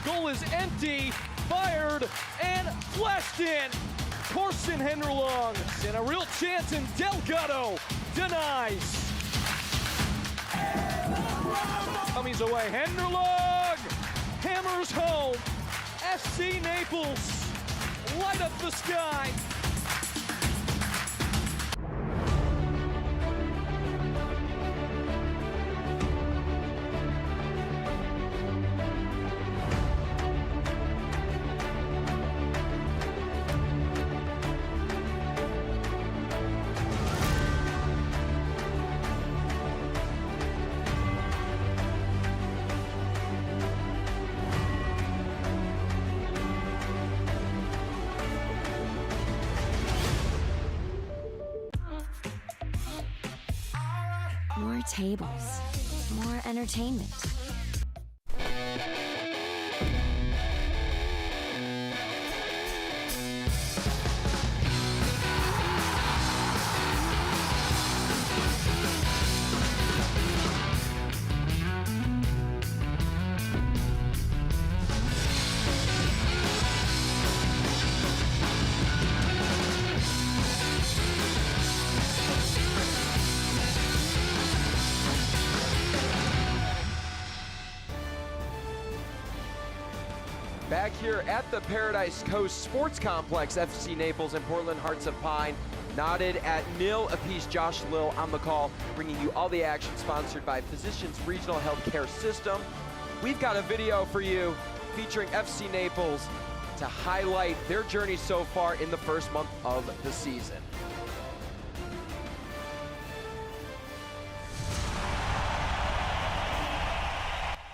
Speaker 3: Goal is empty, fired, and flashed in. Corson Henderlong, and a real chance, and Delgado denies. Comes away, Henderlong hammers home. FC Naples, light up the sky.
Speaker 7: More tables, more entertainment.
Speaker 1: Back here at the Paradise Coast Sports Complex, FC Naples and Portland Hearts of Pine knotted at 0 apiece. Josh Lill on the call, bringing you all the action, sponsored by Physicians Regional Healthcare System. We've got a video for you featuring FC Naples to highlight their journey so far in the first month of the season.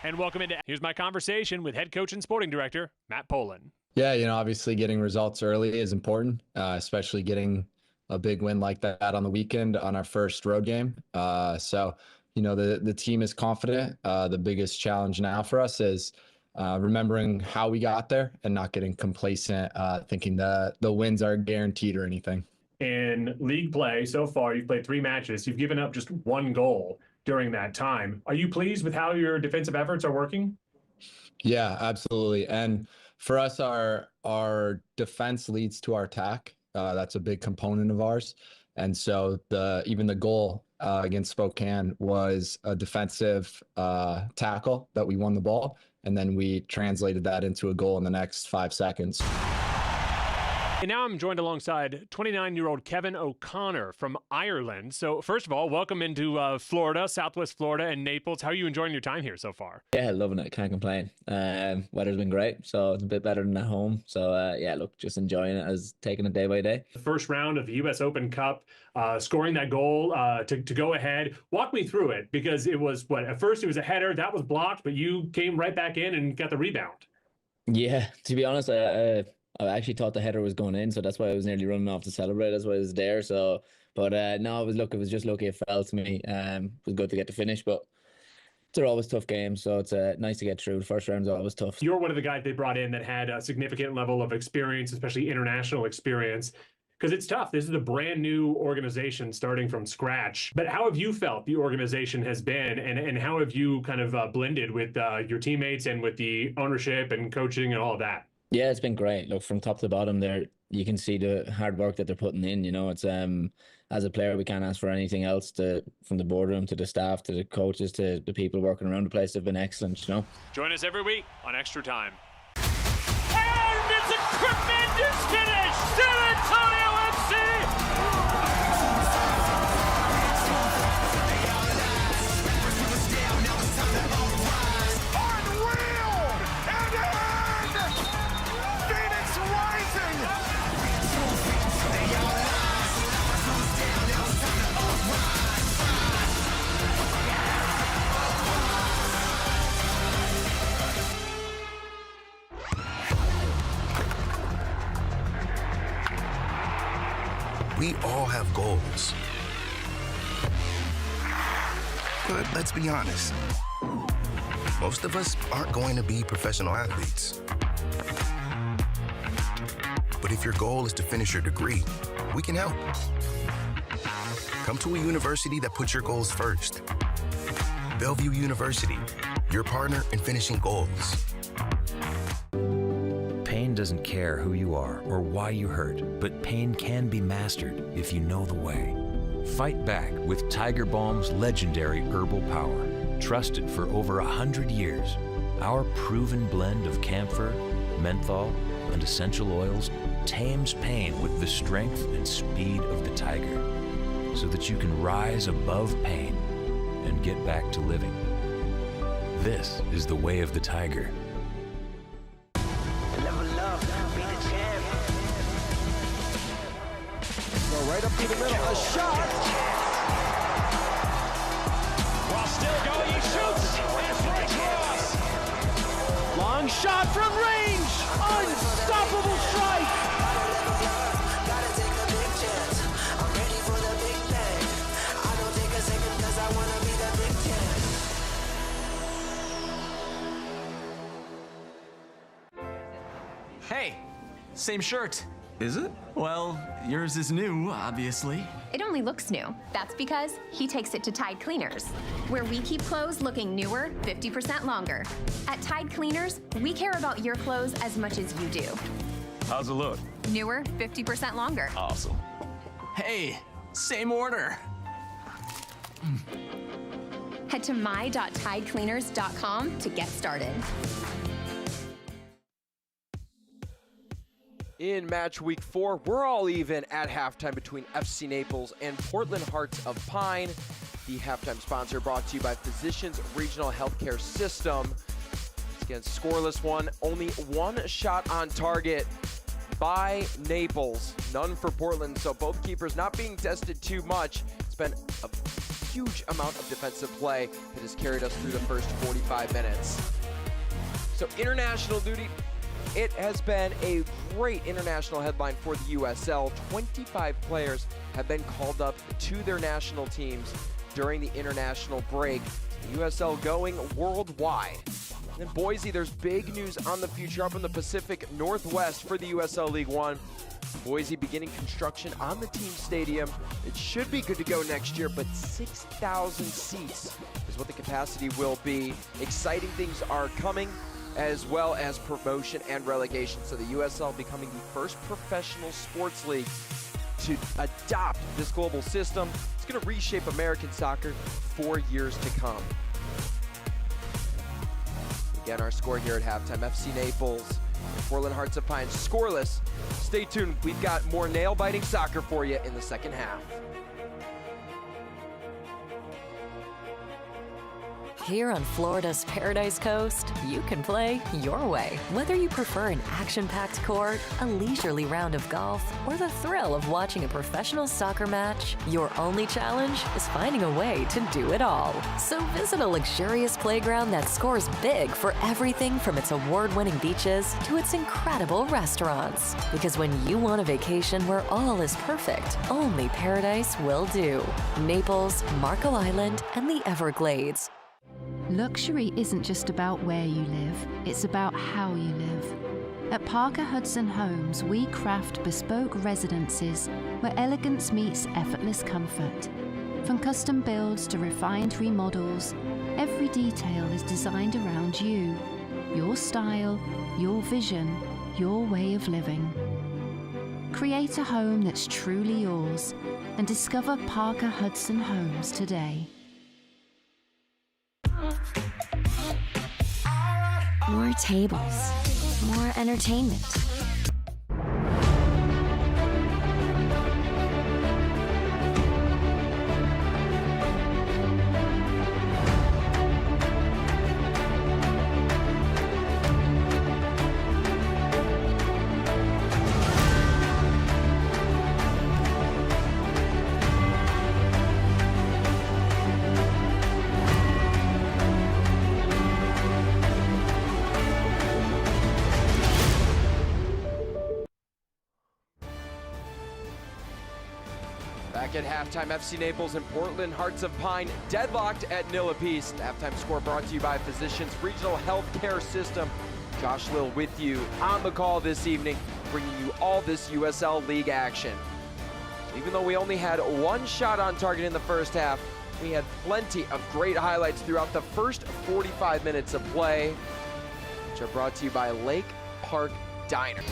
Speaker 8: And welcome into Here's my conversation with head coach and sporting director, Matt Poland.
Speaker 9: Yeah, obviously getting results early is important, especially getting a big win like that on the weekend on our first road game. So, the team is confident. The biggest challenge now for us is remembering how we got there and not getting complacent, thinking the wins are guaranteed or anything.
Speaker 8: In league play so far, you've played 3 matches. You've given up just 1 goal during that time. Are you pleased with how your defensive efforts are working?
Speaker 9: Yeah, absolutely. And for us, our defense leads to our attack. That's a big component of ours. And so even the goal against Spokane was a defensive tackle that we won the ball, and then we translated that into a goal in the next 5 seconds.
Speaker 8: And now I'm joined alongside 29-year-old Kevin O'Connor from Ireland. So first of all, welcome into Florida, Southwest Florida and Naples. How are you enjoying your time here so far?
Speaker 10: Yeah, loving it. Can't complain. Weather's been great, so it's a bit better than at home. So just enjoying it, as taking it day by day.
Speaker 8: The first round of the U.S. Open Cup, scoring that goal to go ahead. Walk me through it, because it was, at first it was a header, that was blocked, but you came right back in and got the rebound. Yeah, to be honest, I actually thought the header was going in, so that's why I was nearly running off to celebrate. That's why I was there. So, but no, it was just lucky it fell to me. It was good to get to finish, but they're always tough games, so it's nice to get through. The first round's always tough. You're one of the guys they brought in that had a significant level of experience, especially international experience, because it's tough. This is a brand new organization starting from scratch. But how have you felt the organization has been, and how have you kind of blended with your teammates and with the ownership and coaching and all of that? Yeah, it's been great. Look, from top to bottom there, you can see the hard work that they're putting in. It's as a player, we can't ask for anything else. From the boardroom to the staff to the coaches to the people working around the place have been excellent. Join us every week on Extra Time. And it's a tremendous finish! San Antonio FC!
Speaker 11: We all have goals. But let's be honest, most of us aren't going to be professional athletes. But if your goal is to finish your degree, we can help. Come to a university that puts your goals first. Bellevue University, your partner in finishing goals.
Speaker 12: Pain doesn't care who you are or why you hurt, but pain can be mastered if you know the way. Fight back with Tiger Balm's legendary herbal power. Trusted for over 100 years, our proven blend of camphor, menthol, and essential oils tames pain with the strength and speed of the tiger, so that you can rise above pain and get back to living. This is the way of the tiger.
Speaker 1: Go right up through the middle, a shot!
Speaker 3: While still going, he shoots, and it's right cross. Long shot from range, unstoppable strike.
Speaker 2: Hey, same shirt.
Speaker 13: Is it?
Speaker 2: Well, yours is new, obviously.
Speaker 4: It only looks new. That's because he takes it to Tide Cleaners, where we keep clothes looking newer 50% longer. At Tide Cleaners, we care about your clothes as much as you do.
Speaker 13: How's it look?
Speaker 4: Newer 50% longer.
Speaker 13: Awesome.
Speaker 2: Hey, same order.
Speaker 4: Head to my.tidecleaners.com to get started.
Speaker 1: In match week 4, we're all even at halftime between FC Naples and Portland Hearts of Pine. The halftime sponsor brought to you by Physicians Regional Healthcare System. It's again scoreless one, only one shot on target by Naples, none for Portland, so both keepers not being tested too much. It's been a huge amount of defensive play that has carried us through the first 45 minutes. So international duty, it has been a great international headline for the USL. 25 players have been called up to their national teams during the international break. The USL going worldwide. In Boise, there's big news on the future up in the Pacific Northwest for the USL League One. Boise beginning construction on the team stadium. It should be good to go next year, but 6,000 seats is what the capacity will be. Exciting things are coming, as well as promotion and relegation. So the USL becoming the first professional sports league to adopt this global system. It's going to reshape American soccer for years to come. Again, our score here at halftime, FC Naples and Portland Hearts of Pine scoreless. Stay tuned. We've got more nail-biting soccer for you in the second half.
Speaker 6: Here on Florida's Paradise Coast, you can play your way. Whether you prefer an action-packed court, a leisurely round of golf, or the thrill of watching a professional soccer match, your only challenge is finding a way to do it all. So visit a luxurious playground that scores big for everything from its award-winning beaches to its incredible restaurants. Because when you want a vacation where all is perfect, only Paradise will do. Naples, Marco Island, and the Everglades.
Speaker 5: Luxury isn't just about where you live, it's about how you live. At Parker Hudson Homes, we craft bespoke residences where elegance meets effortless comfort. From custom builds to refined remodels, every detail is designed around you, your style, your vision, your way of living. Create a home that's truly yours and discover Parker Hudson Homes today.
Speaker 7: More tables, more entertainment.
Speaker 1: Back at halftime, FC Naples and Portland Hearts of Pine deadlocked at nil apiece. The halftime score brought to you by Physicians Regional Healthcare System. Josh Lill with you on the call this evening, bringing you all this USL League action. Even though we only had one shot on target in the first half, we had plenty of great highlights throughout the first 45 minutes of play, which are brought to you by Lake Park Diner.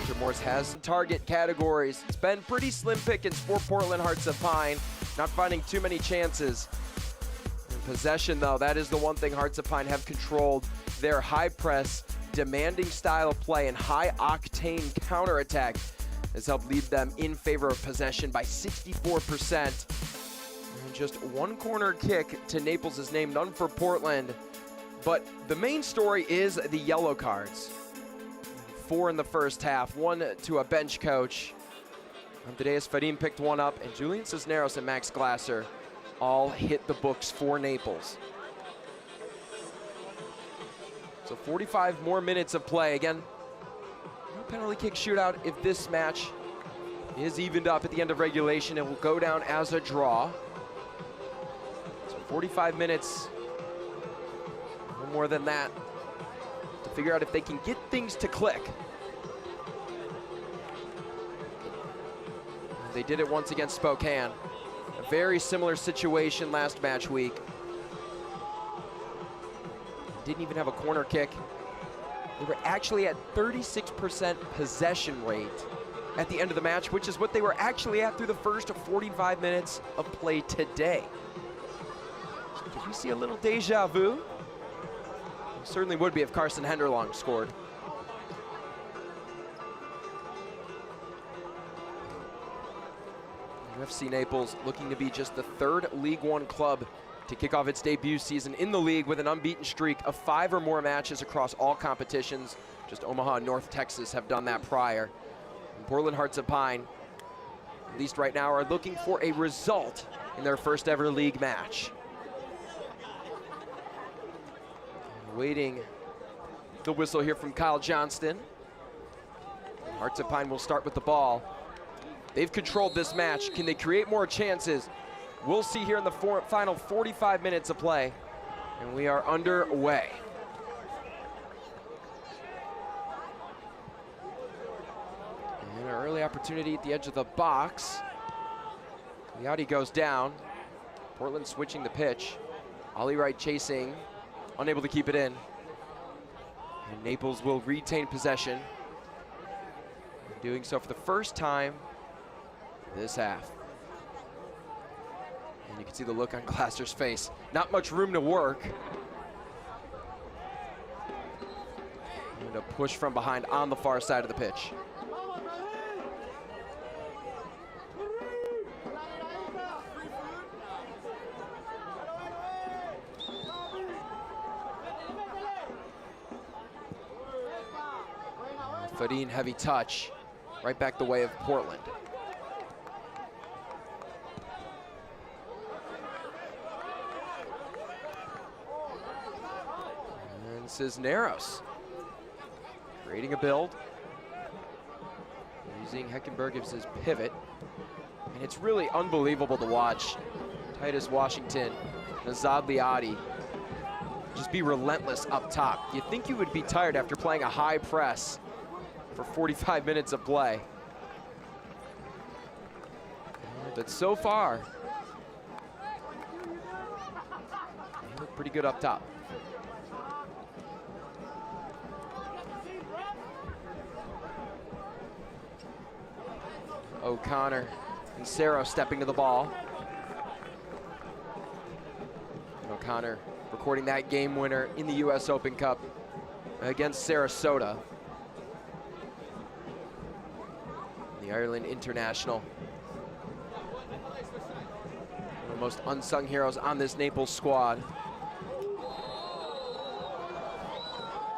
Speaker 1: Mr. Morse has some target categories. It's been pretty slim pickings for Portland Hearts of Pine, not finding too many chances. In possession, though, that is the one thing Hearts of Pine have controlled. Their high press, demanding style of play and high-octane counterattack has helped lead them in favor of possession by 64%. And just one corner kick to Naples' name, none for Portland. But the main story is the yellow cards. 4 in the first half, 1 to a bench coach. Andreas Farin picked 1 up, and Julian Cisneros and Max Glasser all hit the books for Naples. So 45 more minutes of play. Again, no penalty kick shootout if this match is evened up at the end of regulation. It will go down as a draw. So 45 minutes, no more than that, to figure out if they can get things to click. They did it once against Spokane. A very similar situation last match week. Didn't even have a corner kick. They were actually at 36% possession rate at the end of the match, which is what they were actually at through the first 45 minutes of play today. So did we see a little deja vu? It certainly would be if Carson Henderlong scored. UFC Naples looking to be just the 3rd League One club to kick off its debut season in the league with an unbeaten streak of 5 or more matches across all competitions. Just Omaha and North Texas have done that prior. And Portland Hearts of Pine, at least right now, are looking for a result in their first ever league match. Waiting the whistle here from Kyle Johnston. Hearts of Pine will start with the ball. They've controlled this match. Can they create more chances? We'll see here in the final 45 minutes of play. And we are underway. And an early opportunity at the edge of the box. Liati goes down. Portland switching the pitch. Ollie Wright chasing, unable to keep it in. And Naples will retain possession. Doing so for the first time this half. And you can see the look on Glasser's face. Not much room to work. And a push from behind on the far side of the pitch. Farin, heavy touch, right back the way of Portland. And Cisneros creating a build, using Heckenberg as his pivot. And it's really unbelievable to watch Titus Washington, Nazad Liati just be relentless up top. You'd think you would be tired after playing a high press for 45 minutes of play. But so far, they look pretty good up top. O'Connor and Cerro stepping to the ball. And O'Connor recording that game winner in the US Open Cup against Sarasota. The Ireland international. One of the most unsung heroes on this Naples squad.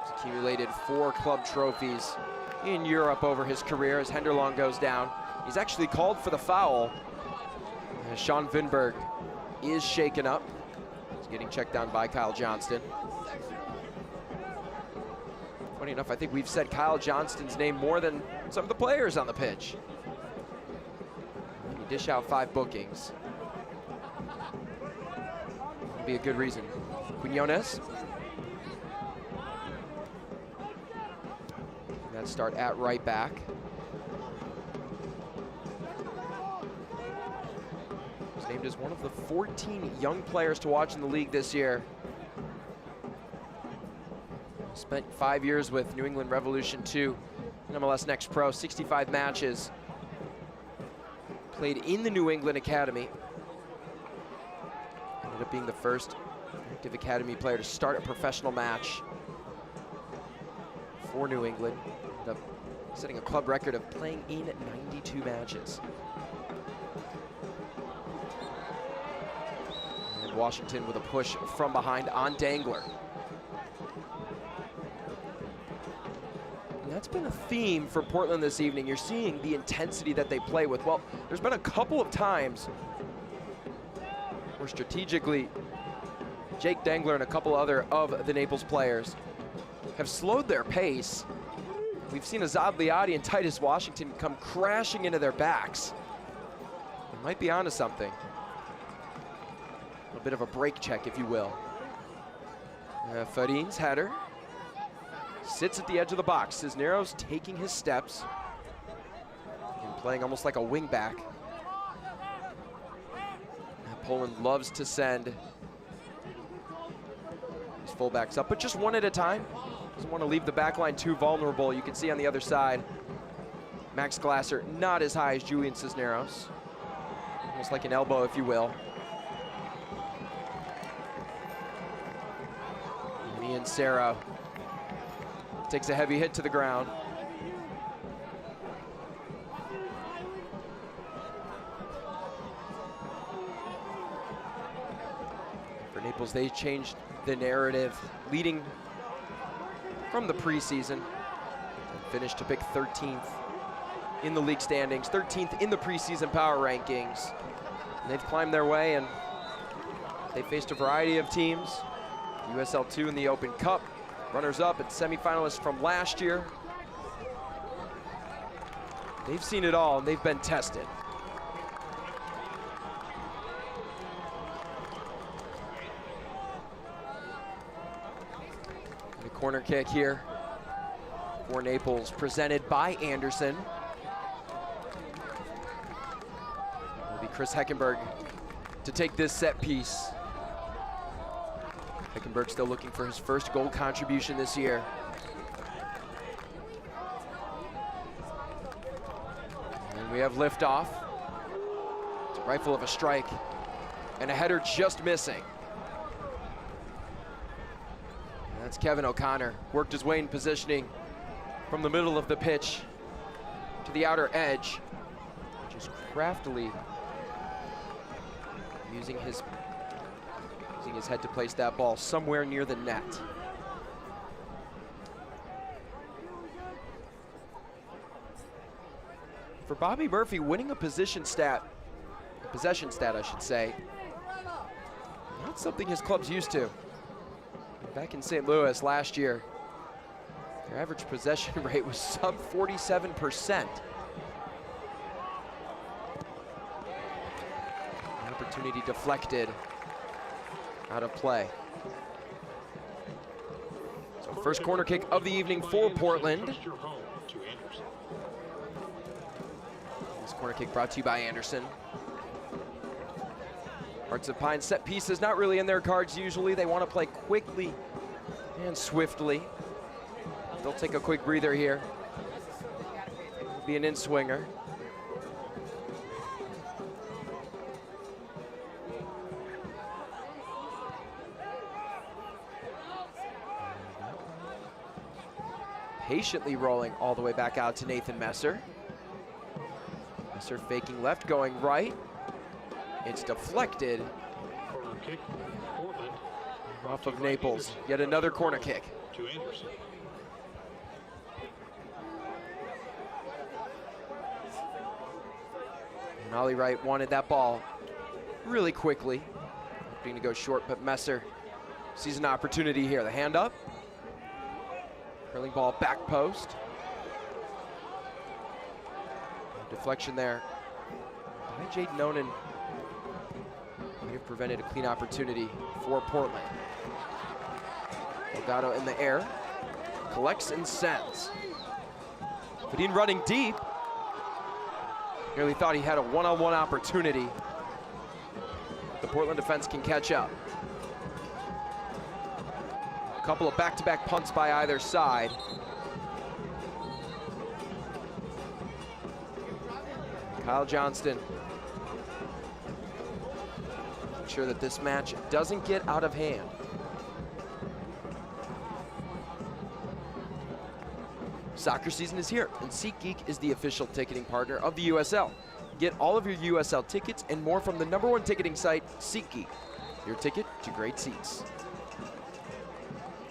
Speaker 1: He's accumulated 4 club trophies in Europe over his career as Henderlong goes down. He's actually called for the foul. Sean Vinberg is shaken up. He's getting checked down by Kyle Johnston. Funny enough, I think we've said Kyle Johnston's name more than some of the players on the pitch. You dish out 5 bookings. Would be a good reason. Quinones. That start at right back. He's named as one of the 14 young players to watch in the league this year. Spent 5 years with New England Revolution 2 in MLS Next Pro, 65 matches. Played in the New England Academy. Ended up being the first active Academy player to start a professional match. for New England, setting a club record of playing in 92 matches. And Washington with a push from behind on Dangler. And that's been a theme for Portland this evening. You're seeing the intensity that they play with. Well, there's been a couple of times where strategically Jake Dangler and a couple other of the Naples players have slowed their pace. We've seen Azad Liadi and Titus Washington come crashing into their backs. They might be onto something. A little bit of a brake check, if you will. Farin's header sits at the edge of the box. Cisneros taking his steps and playing almost like a wing back. Poland loves to send his fullbacks up, but just one at a time. Doesn't want to leave the back line too vulnerable. You can see on the other side, Max Glasser not as high as Julian Cisneros. Almost like an elbow, if you will. And Ian Serra takes a heavy hit to the ground. For Naples, they changed the narrative leading from the preseason and finished to pick 13th in the league standings, 13th in the preseason power rankings. And they've climbed their way, and they faced a variety of teams. USL 2 in the Open Cup, runners-up and semifinalists from last year. They've seen it all, and they've been tested. The corner kick here for Naples, presented by Anderson. It'll be Chris Heckenberg to take this set piece. Heckenberg still looking for his first goal contribution this year. And we have liftoff. It's a rifle of a strike and a header just missing. And that's Kevin O'Connor. Worked his way in positioning from the middle of the pitch to the outer edge. Just craftily using his head to place that ball somewhere near the net. For Bobby Murphy, winning a possession stat, I should say, not something his club's used to. Back in St. Louis last year, their average possession rate was sub 47%. An opportunity deflected out of play. So first corner kick of the evening for Portland. This corner kick brought to you by Anderson. Hearts of Pine set pieces not really in their cards usually. They want to play quickly and swiftly. They'll take a quick breather here. It'll be an in-swinger. Patiently rolling all the way back out to Nathan Messer. Messer faking left, going right. It's deflected off of Naples. Yet another corner kick. And Ollie Wright wanted that ball really quickly. Hoping to go short, but Messer sees an opportunity here. The hand up. Curling ball back post. Deflection there by Jade Nonan. Might have prevented a clean opportunity for Portland. Delgado in the air. Collects and sends. Fadin running deep. Nearly thought he had a one-on-one opportunity. The Portland defense can catch up. A couple of back-to-back punts by either side. Kyle Johnston. Make sure that this match doesn't get out of hand. Soccer season is here, and SeatGeek is the official ticketing partner of the USL. Get all of your USL tickets and more from the #1 ticketing site, SeatGeek. Your ticket to great seats.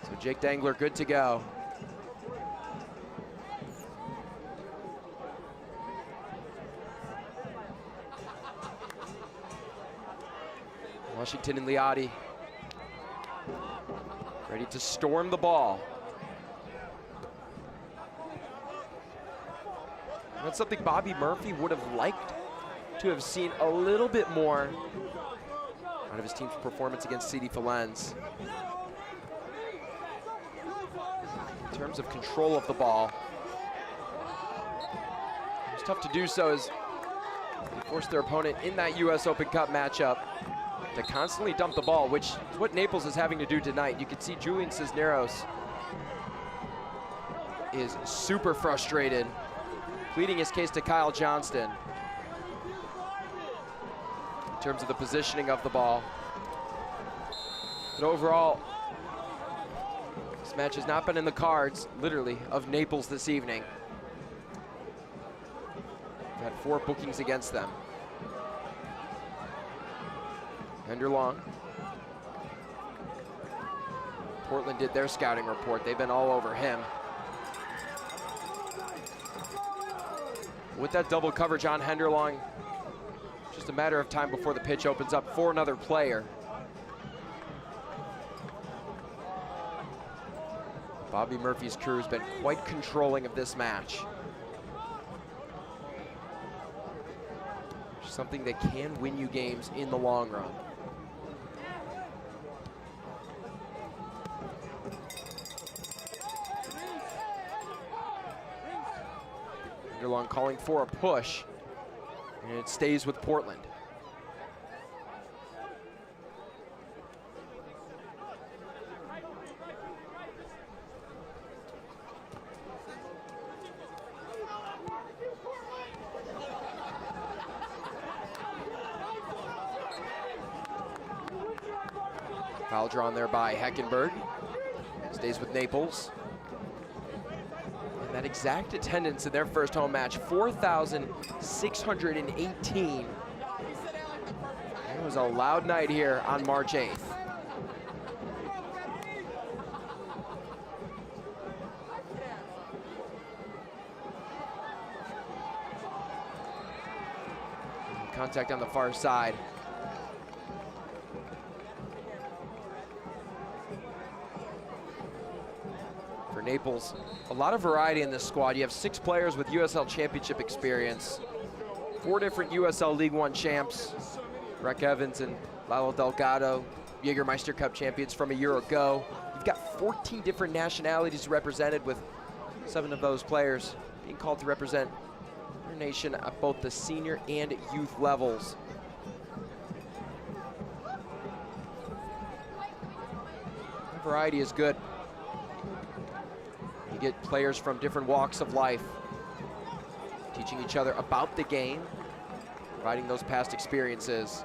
Speaker 1: So Jake Dangler good to go. Washington and Liotti ready to storm the ball. That's something Bobby Murphy would have liked to have seen a little bit more out of his team's performance against CD Falens. In terms of control of the ball, it's tough to do so as they force their opponent in that US Open Cup matchup to constantly dump the ball, which is what Naples is having to do tonight. You can see Julian Cisneros is super frustrated, pleading his case to Kyle Johnston in terms of the positioning of the ball. But overall, this match has not been in the cards, literally, of Naples this evening. They've had 4 bookings against them. Henderlong. Portland did their scouting report. They've been all over him. With that double coverage on Henderlong, just a matter of time before the pitch opens up for another player. Bobby Murphy's crew has been quite controlling of this match. Something that can win you games in the long run. Henderlong calling for a push, and it stays with Portland. Foul drawn there by Heckenberg. Stays with Naples. And that exact attendance in their first home match, 4,618. It was a loud night here on March 8th. Contact on the far side. For Naples, a lot of variety in this squad. You have 6 players with USL Championship experience, 4 different USL League One champs, Breck Evans and Lalo Delgado, Jägermeister Cup champions from a year ago. You've got 14 different nationalities represented, with 7 of those players being called to represent their nation at both the senior and youth levels. The variety is good. You get players from different walks of life, teaching each other about the game, providing those past experiences.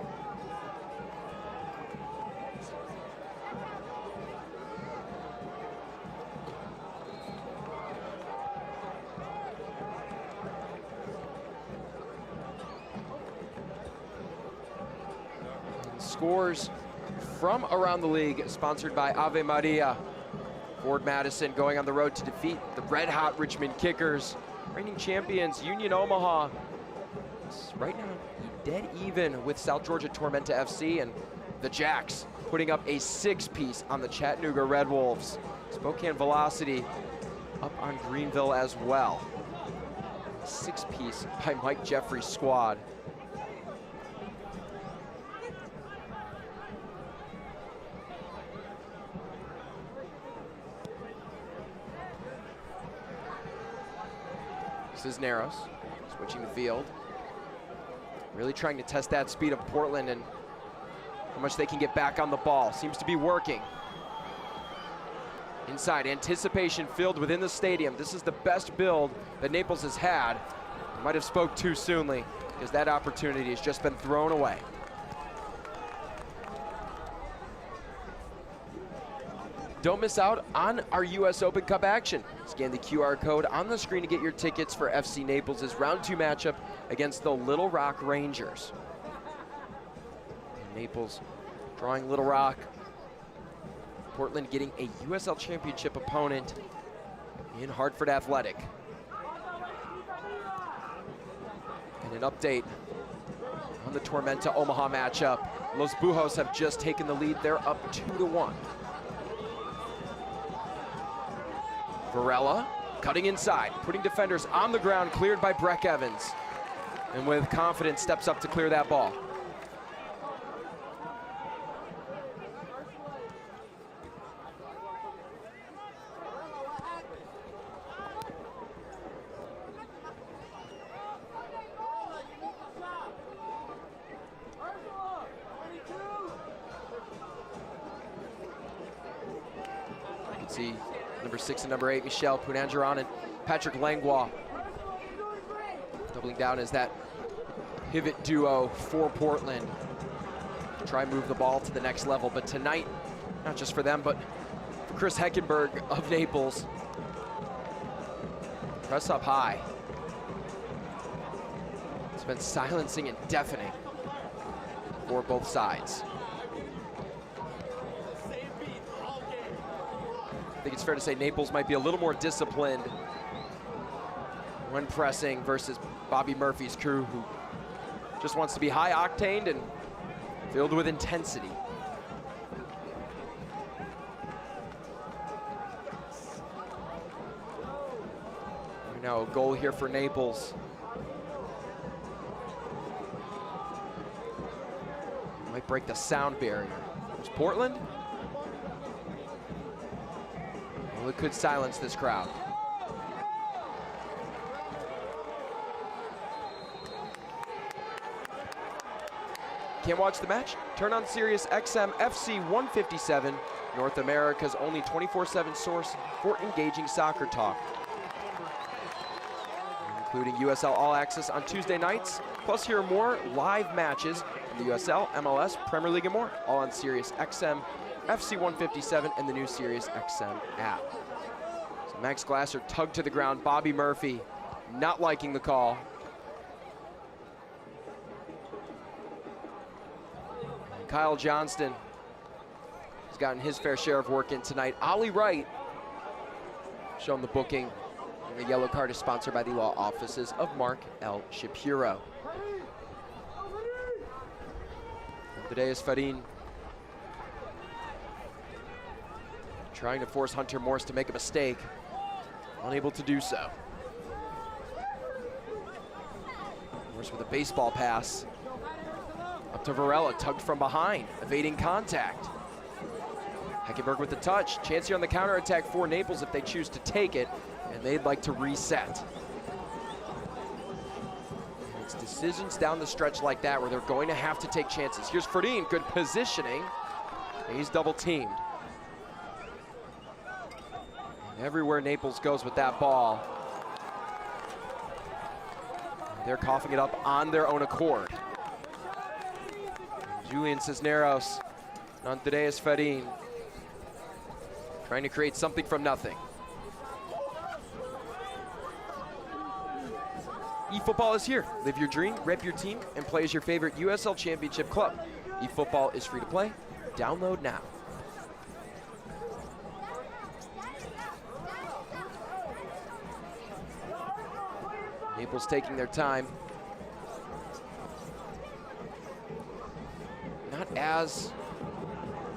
Speaker 1: Scores from around the league, sponsored by Ave Maria. Ford Madison going on the road to defeat the red-hot Richmond Kickers. Reigning champions Union Omaha. It's right now dead even with South Georgia Tormenta FC, and the Jacks putting up a 6-piece on the Chattanooga Red Wolves. Spokane Velocity up on Greenville as well. 6-piece by Mike Jeffrey's squad. Cisneros switching the field, really trying to test that speed of Portland and how much they can get back on the ball. Seems to be working. Inside, anticipation filled within the stadium. This is the best build that Naples has had. Might have spoke too soonly, because that opportunity has just been thrown away. Don't miss out on our US Open Cup action. Scan the QR code on the screen to get your tickets for FC Naples' round 2 matchup against the Little Rock Rangers. Naples drawing Little Rock. Portland getting a USL Championship opponent in Hartford Athletic. And an update on the Tormenta Omaha matchup. Los Bujos have just taken the lead. They're up 2-1. Varela cutting inside, putting defenders on the ground, cleared by Breck Evans. And with confidence steps up to clear that ball. You can see number 6 and number 8, Michel Punanjaran and Patrick Langlois doubling down as that pivot duo for Portland. Try and move the ball to the next level, but tonight, not just for them, but for Chris Heckenberg of Naples. Press up high. It's been silencing and deafening for both sides. I think it's fair to say Naples might be a little more disciplined when pressing versus Bobby Murphy's crew, who just wants to be high octaned and filled with intensity. Now a goal here for Naples. Might break the sound barrier. There's Portland. Well, it could silence this crowd. Can't watch the match? Turn on Sirius XM FC 157, North America's only 24/7 source for engaging soccer talk, including USL All Access on Tuesday nights, plus hear more live matches in the USL, MLS, Premier League, and more, all on Sirius XM FC 157 and the new Sirius XM app. So Max Glasser tugged to the ground. Bobby Murphy not liking the call. Kyle Johnston has gotten his fair share of work in tonight. Ollie Wright shown the booking, and the yellow card is sponsored by the law offices of Mark L. Shapiro. Today is Farin trying to force Hunter Morse to make a mistake, unable to do so. Morse with a baseball pass. Up to Varela, tugged from behind, evading contact. Heckenberg with the touch. Chance here on the counterattack for Naples if they choose to take it, and they'd like to reset. And it's decisions down the stretch like that where they're going to have to take chances. Here's Ferdinand, good positioning. And he's double teamed. And everywhere Naples goes with that ball, they're coughing it up on their own accord. Julian Cisneros, Andreas Farin, trying to create something from nothing. eFootball is here. Live your dream, rep your team, and play as your favorite USL Championship club. eFootball is free to play. Download now. Naples taking their time. Not as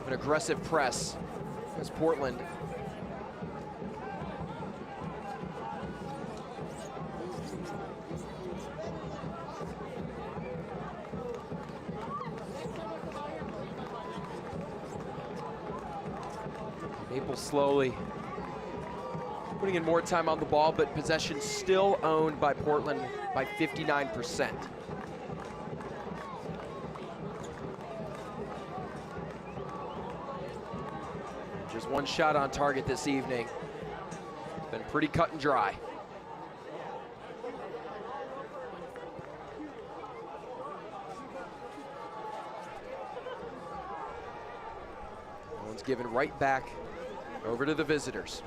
Speaker 1: an aggressive press as Portland. Naples slowly putting in more time on the ball, but possession still owned by Portland by 59%. Just one shot on target this evening. It's been pretty cut and dry. One's given right back Over to the visitors.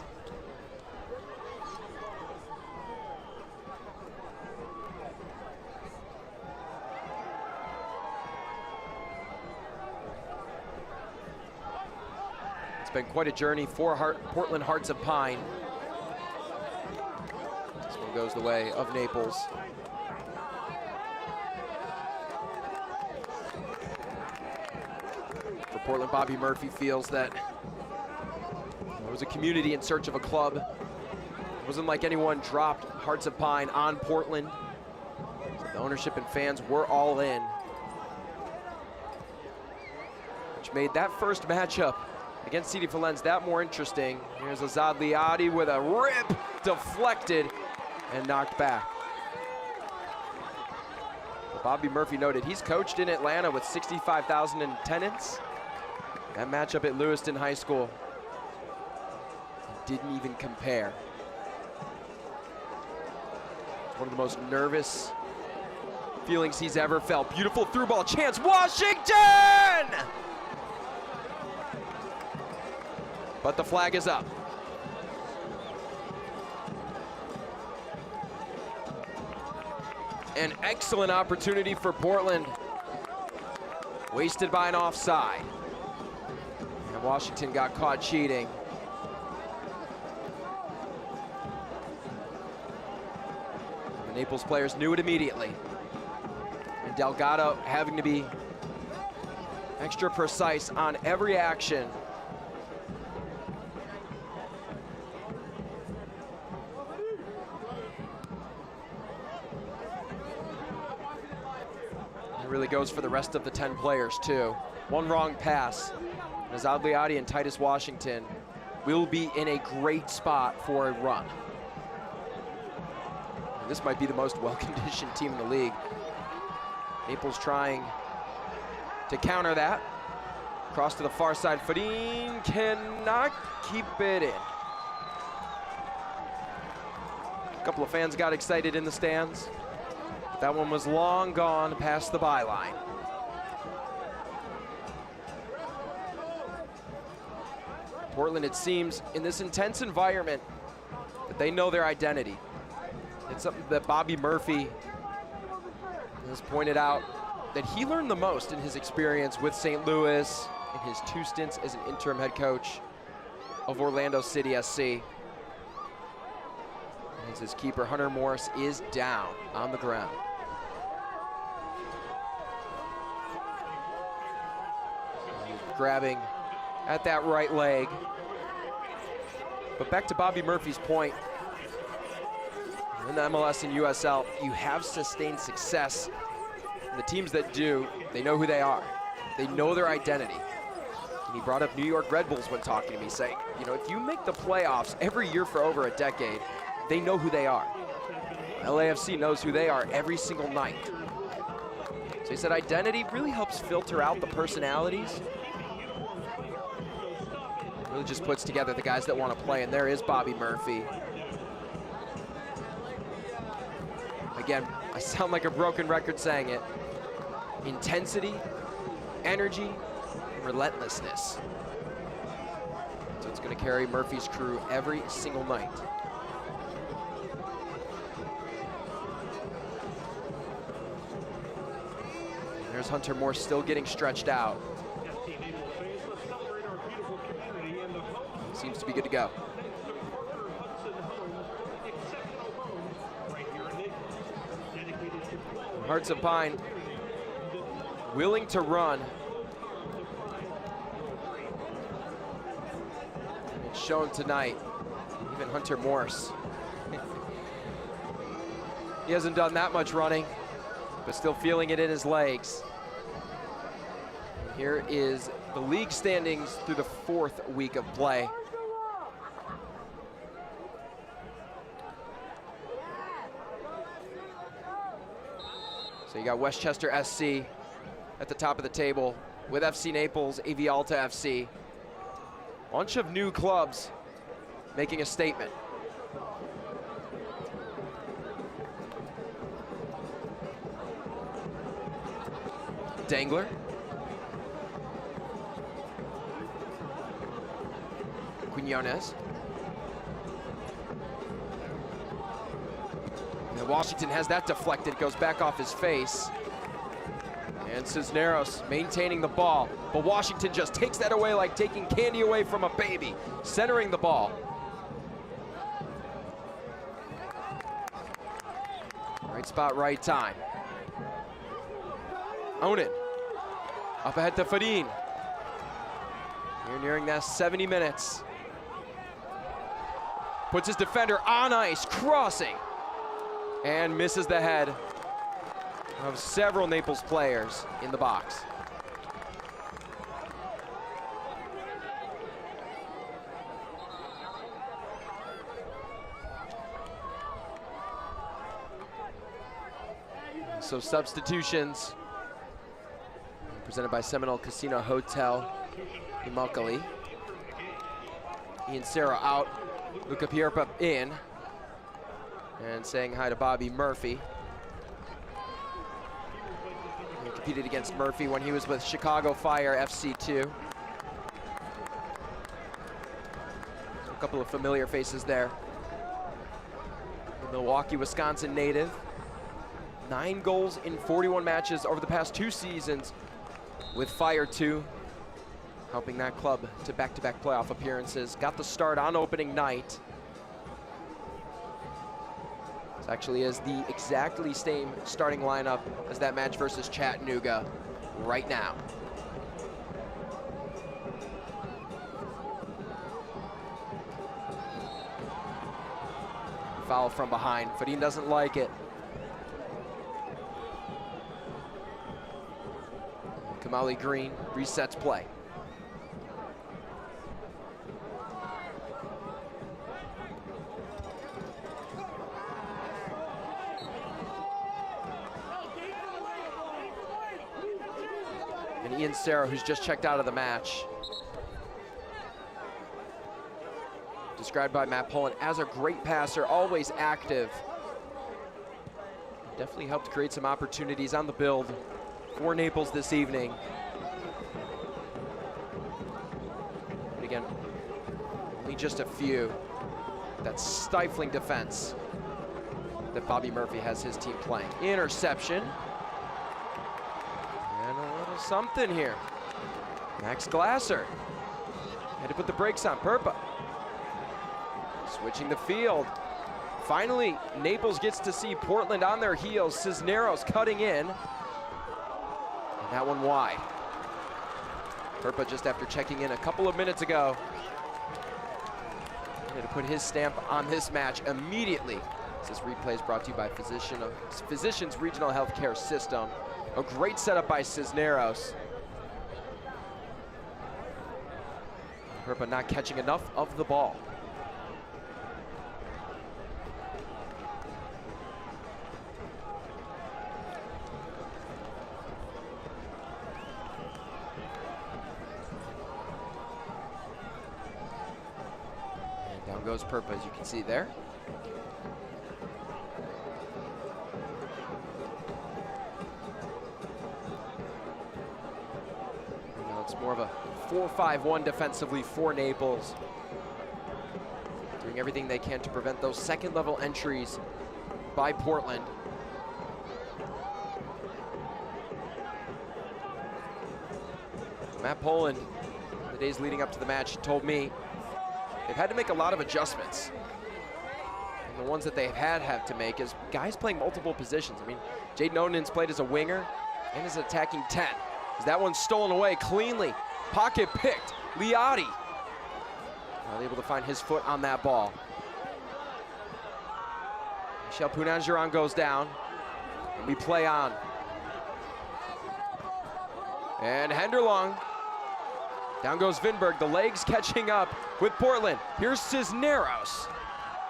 Speaker 1: It's been quite a journey for Portland Hearts of Pine. This one goes the way of Naples. For Portland, Bobby Murphy feels that it was a community in search of a club. It wasn't like anyone dropped Hearts of Pine on Portland. The ownership and fans were all in, which made that first matchup against CD Falenz that more interesting. Here's Azad Liadi with a rip, deflected and knocked back. But Bobby Murphy noted he's coached in Atlanta with 65,000 in attendance. That matchup at Lewiston High School didn't even compare. It's one of the most nervous feelings he's ever felt. Beautiful through ball chance, Washington! But the flag is up. An excellent opportunity for Portland. Wasted by an offside. And Washington got caught cheating. The Naples players knew it immediately. And Delgado having to be extra precise on every action. Really goes for the rest of the 10 players too. One wrong pass. Azad Liadi and Titus Washington will be in a great spot for a run. And this might be the most well-conditioned team in the league. Naples trying to counter that. Cross to the far side, Fadin cannot keep it in. A couple of fans got excited in the stands. That one was long gone past the byline. Portland, it seems, in this intense environment, that they know their identity. It's something that Bobby Murphy has pointed out, that he learned the most in his experience with St. Louis, in his 2 stints as an interim head coach of Orlando City SC. As his keeper, Hunter Morris, is down on the ground. Grabbing at that right leg. But back to Bobby Murphy's point, in the MLS and USL, you have sustained success. And the teams that do, they know who they are. They know their identity. And he brought up New York Red Bulls when talking to me, saying, you know, if you make the playoffs every year for over a decade, they know who they are. LAFC knows who they are every single night. So he said identity really helps filter out the personalities. Really just puts together the guys that want to play, and there is Bobby Murphy. Again, I sound like a broken record saying it. Intensity, energy, relentlessness. So it's going to carry Murphy's crew every single night. There's Hunter Morse still getting stretched out. Seems to be good to go. Hearts of Pine willing to run. And it's shown tonight. Even Hunter Morse. He hasn't done that much running, but still feeling it in his legs. Here is the league standings through the 4th week of play. So you got Westchester SC at the top of the table with FC Naples, AV Alta FC. Bunch of new clubs making a statement. Dangler. Quinones. And Washington has that deflected, goes back off his face. And Cisneros maintaining the ball, but Washington just takes that away like taking candy away from a baby, centering the ball. Right spot, right time. Onan, up ahead to Fadin. You're nearing that 70 minutes. Puts his defender on ice, crossing, and misses the head of several Naples players in the box. So substitutions presented by Seminole Casino Hotel in Immokalee. Ian Serra out, Luca Pierpa in, and saying hi to Bobby Murphy. He competed against Murphy when he was with Chicago Fire FC2. So a couple of familiar faces there. The Milwaukee, Wisconsin native. 9 goals in 41 matches over the past 2 seasons with Fire 2, helping that club to back-to-back playoff appearances. Got the start on opening night. This actually is the exactly same starting lineup as that match versus Chattanooga right now. Foul from behind. Fadin doesn't like it. Kamali Green resets play. And Ian Serra, who's just checked out of the match, described by Matt Pullen as a great passer, always active. Definitely helped create some opportunities on the build for Naples this evening. But again, only just a few. That stifling defense that Bobby Murphy has his team playing. Interception. And a little something here. Max Glasser had to put the brakes on. Perpa switching the field. Finally, Naples gets to see Portland on their heels. Cisneros cutting in. And that one wide. Perpa just after checking in a couple of minutes ago. Had to put his stamp on this match immediately. This replay is brought to you by Physicians Regional Healthcare System. A great setup by Cisneros. Perpa not catching enough of the ball. Goes Perpa, as you can see there. Now it's more of a 4-5-1 defensively for Naples. Doing everything they can to prevent those second-level entries by Portland. Matt Pullen, the days leading up to the match, told me they've had to make a lot of adjustments. And the ones that they've had to make is guys playing multiple positions. I mean, Jaden Onan's played as a winger and as an attacking 10. As that one's stolen away cleanly. Pocket picked. Liotti not able to find his foot on that ball. Michel Punangeron goes down. And we play on. And Henderlong. Down goes Vinberg, the legs catching up with Portland. Here's Cisneros.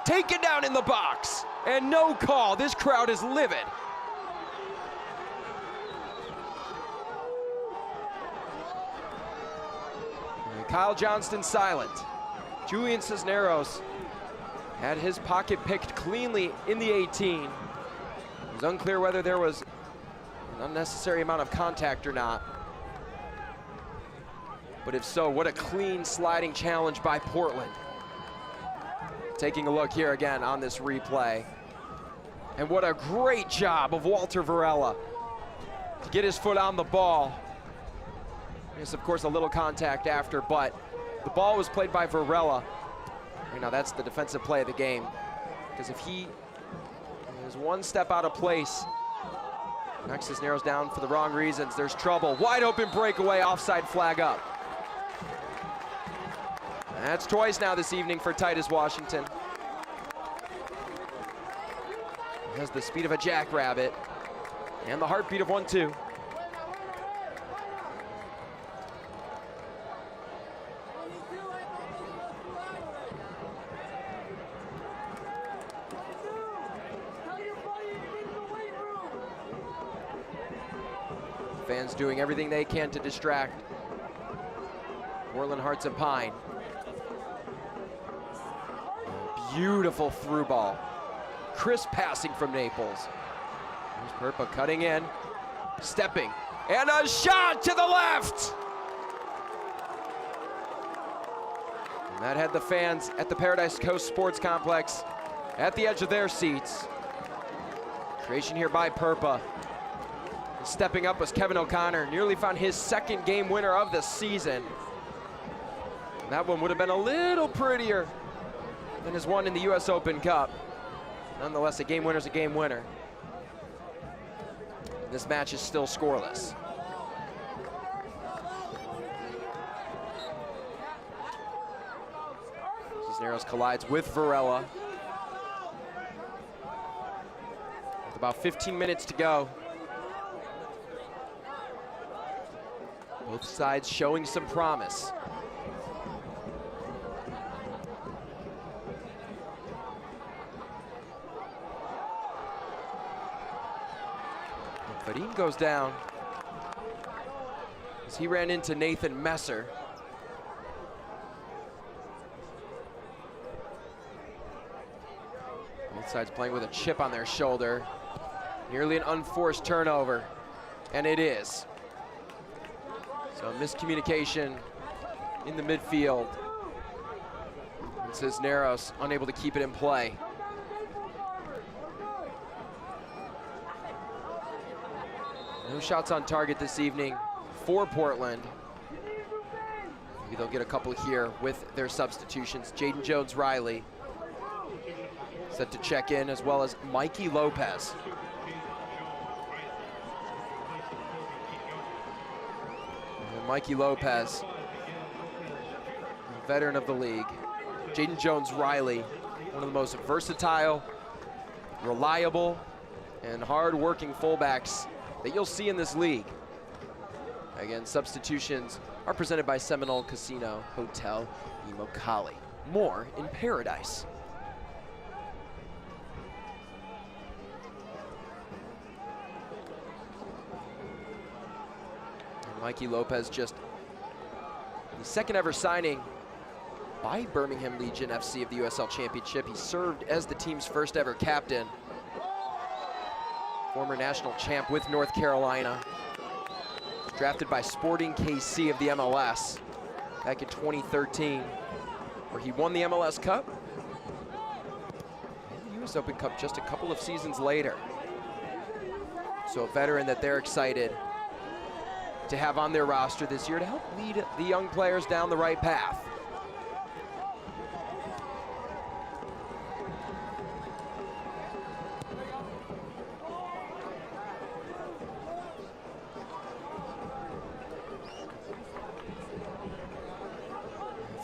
Speaker 1: Taken down in the box, and no call. This crowd is livid. And Kyle Johnston silent. Julian Cisneros had his pocket picked cleanly in the 18. It was unclear whether there was an unnecessary amount of contact or not. But if so, what a clean sliding challenge by Portland. Taking a look here again on this replay. And what a great job of Walter Varela to get his foot on the ball. There's, of course, a little contact after, but the ball was played by Varela. You know, that's the defensive play of the game. Because if he is one step out of place, Nexus narrows down for the wrong reasons. There's trouble. Wide open breakaway, offside flag up. That's twice now this evening for Titus Washington. He has the speed of a jackrabbit and the heartbeat of one, too. Fans doing everything they can to distract Portland Hearts of Pine. Beautiful through ball. Crisp passing from Naples. Here's Perpa cutting in, stepping, and a shot to the left! And that had the fans at the Paradise Coast Sports Complex at the edge of their seats. Creation here by Perpa. Stepping up was Kevin O'Connor, nearly found his second game winner of the season. And that one would have been a little prettier than his one in the US Open Cup. Nonetheless, a game winner's a game winner. This match is still scoreless. Cisneros collides with Varela. With about 15 minutes to go. Both sides showing some promise. Vadim goes down as he ran into Nathan Messer. Both sides playing with a chip on their shoulder. Nearly an unforced turnover, and it is. So miscommunication in the midfield. And Cisneros unable to keep it in play. No shots on target this evening for Portland. Maybe they'll get a couple here with their substitutions. Jaden Jones-Riley set to check in, as well as Mikey Lopez. Mikey Lopez, veteran of the league. Jaden Jones-Riley, one of the most versatile, reliable, and hard-working fullbacks that you'll see in this league. Again, substitutions are presented by Seminole Casino Hotel Immokalee. More in Paradise. Mikey Lopez, just the second ever signing by Birmingham Legion FC of the USL Championship. He served as the team's first ever captain. Former national champ with North Carolina. Drafted by Sporting KC of the MLS back in 2013, where he won the MLS Cup and the US Open Cup just a couple of seasons later. So a veteran that they're excited to have on their roster this year to help lead the young players down the right path.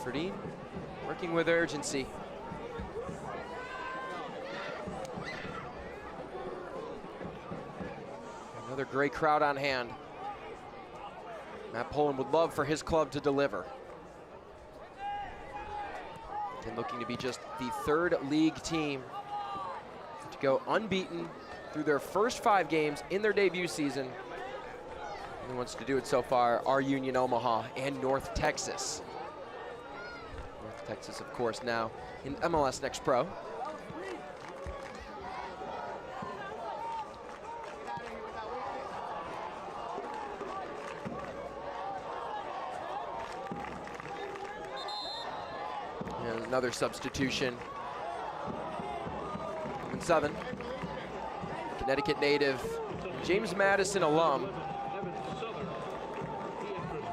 Speaker 1: Ferdine working with urgency. Another great crowd on hand. Matt Poland would love for his club to deliver. And looking to be just the third league team to go unbeaten through their first 5 games in their debut season. Who wants to do it so far are Union Omaha and North Texas. North Texas, of course, now in MLS Next Pro. Another substitution. And Southern, Connecticut native, James Madison alum,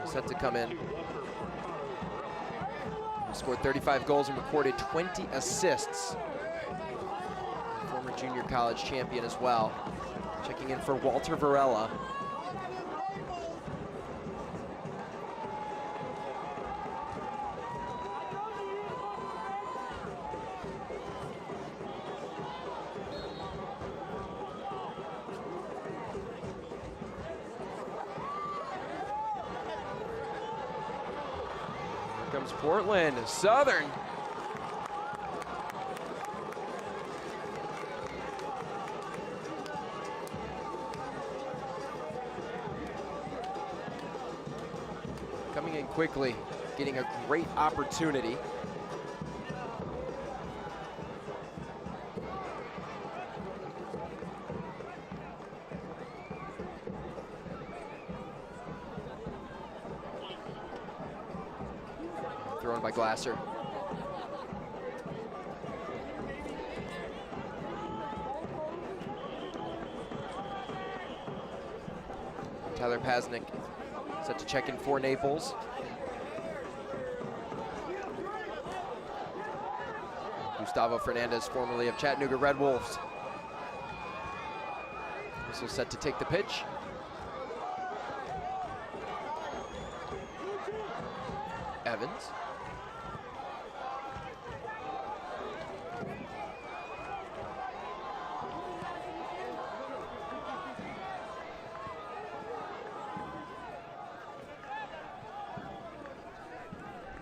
Speaker 1: set to come in. He scored 35 goals and recorded 20 assists. Former junior college champion as well. Checking in for Walter Varela. Here comes Portland, Southern. Coming in quickly, getting a great opportunity. Thrown by Glasser. Tyler Pasnick set to check in for Naples. Gustavo Fernandez, formerly of Chattanooga Red Wolves. Also set to take the pitch. Evans.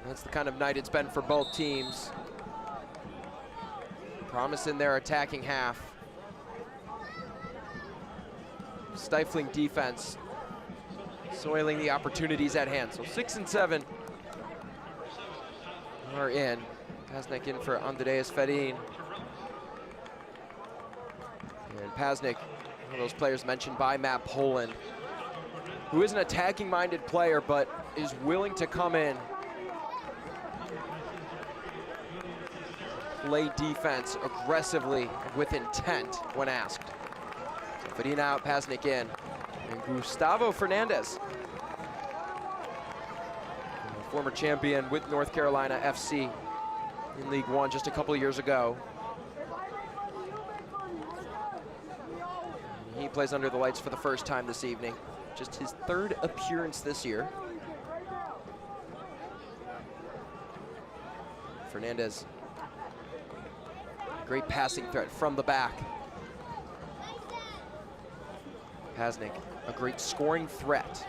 Speaker 1: That's the kind of night it's been for both teams. Promising their attacking half. Stifling defense. Soiling the opportunities at hand. So 6 and 7 are in. Pasnick in for Andreas Ferin. And Pasnick, one of those players mentioned by Matt Poland, who is an attacking-minded player, but is willing to come in, play defense aggressively with intent when asked. Ferin out, Pasnick in. And Gustavo Fernandez, former champion with North Carolina FC in League One just a couple of years ago. He plays under the lights for the first time this evening. Just his third appearance this year. Fernandez, great passing threat from the back. Pasnick, a great scoring threat.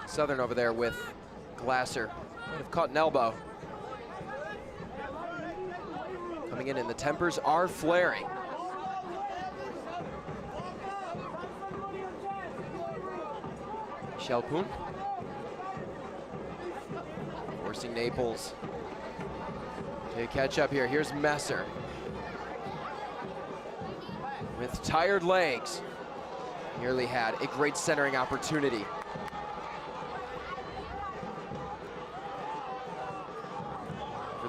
Speaker 1: Southern over there with Glasser. Might have caught an elbow. Coming in and the tempers are flaring. Shelpoon. Forcing Naples to catch up here. Here's Messer. With tired legs. Nearly had a great centering opportunity.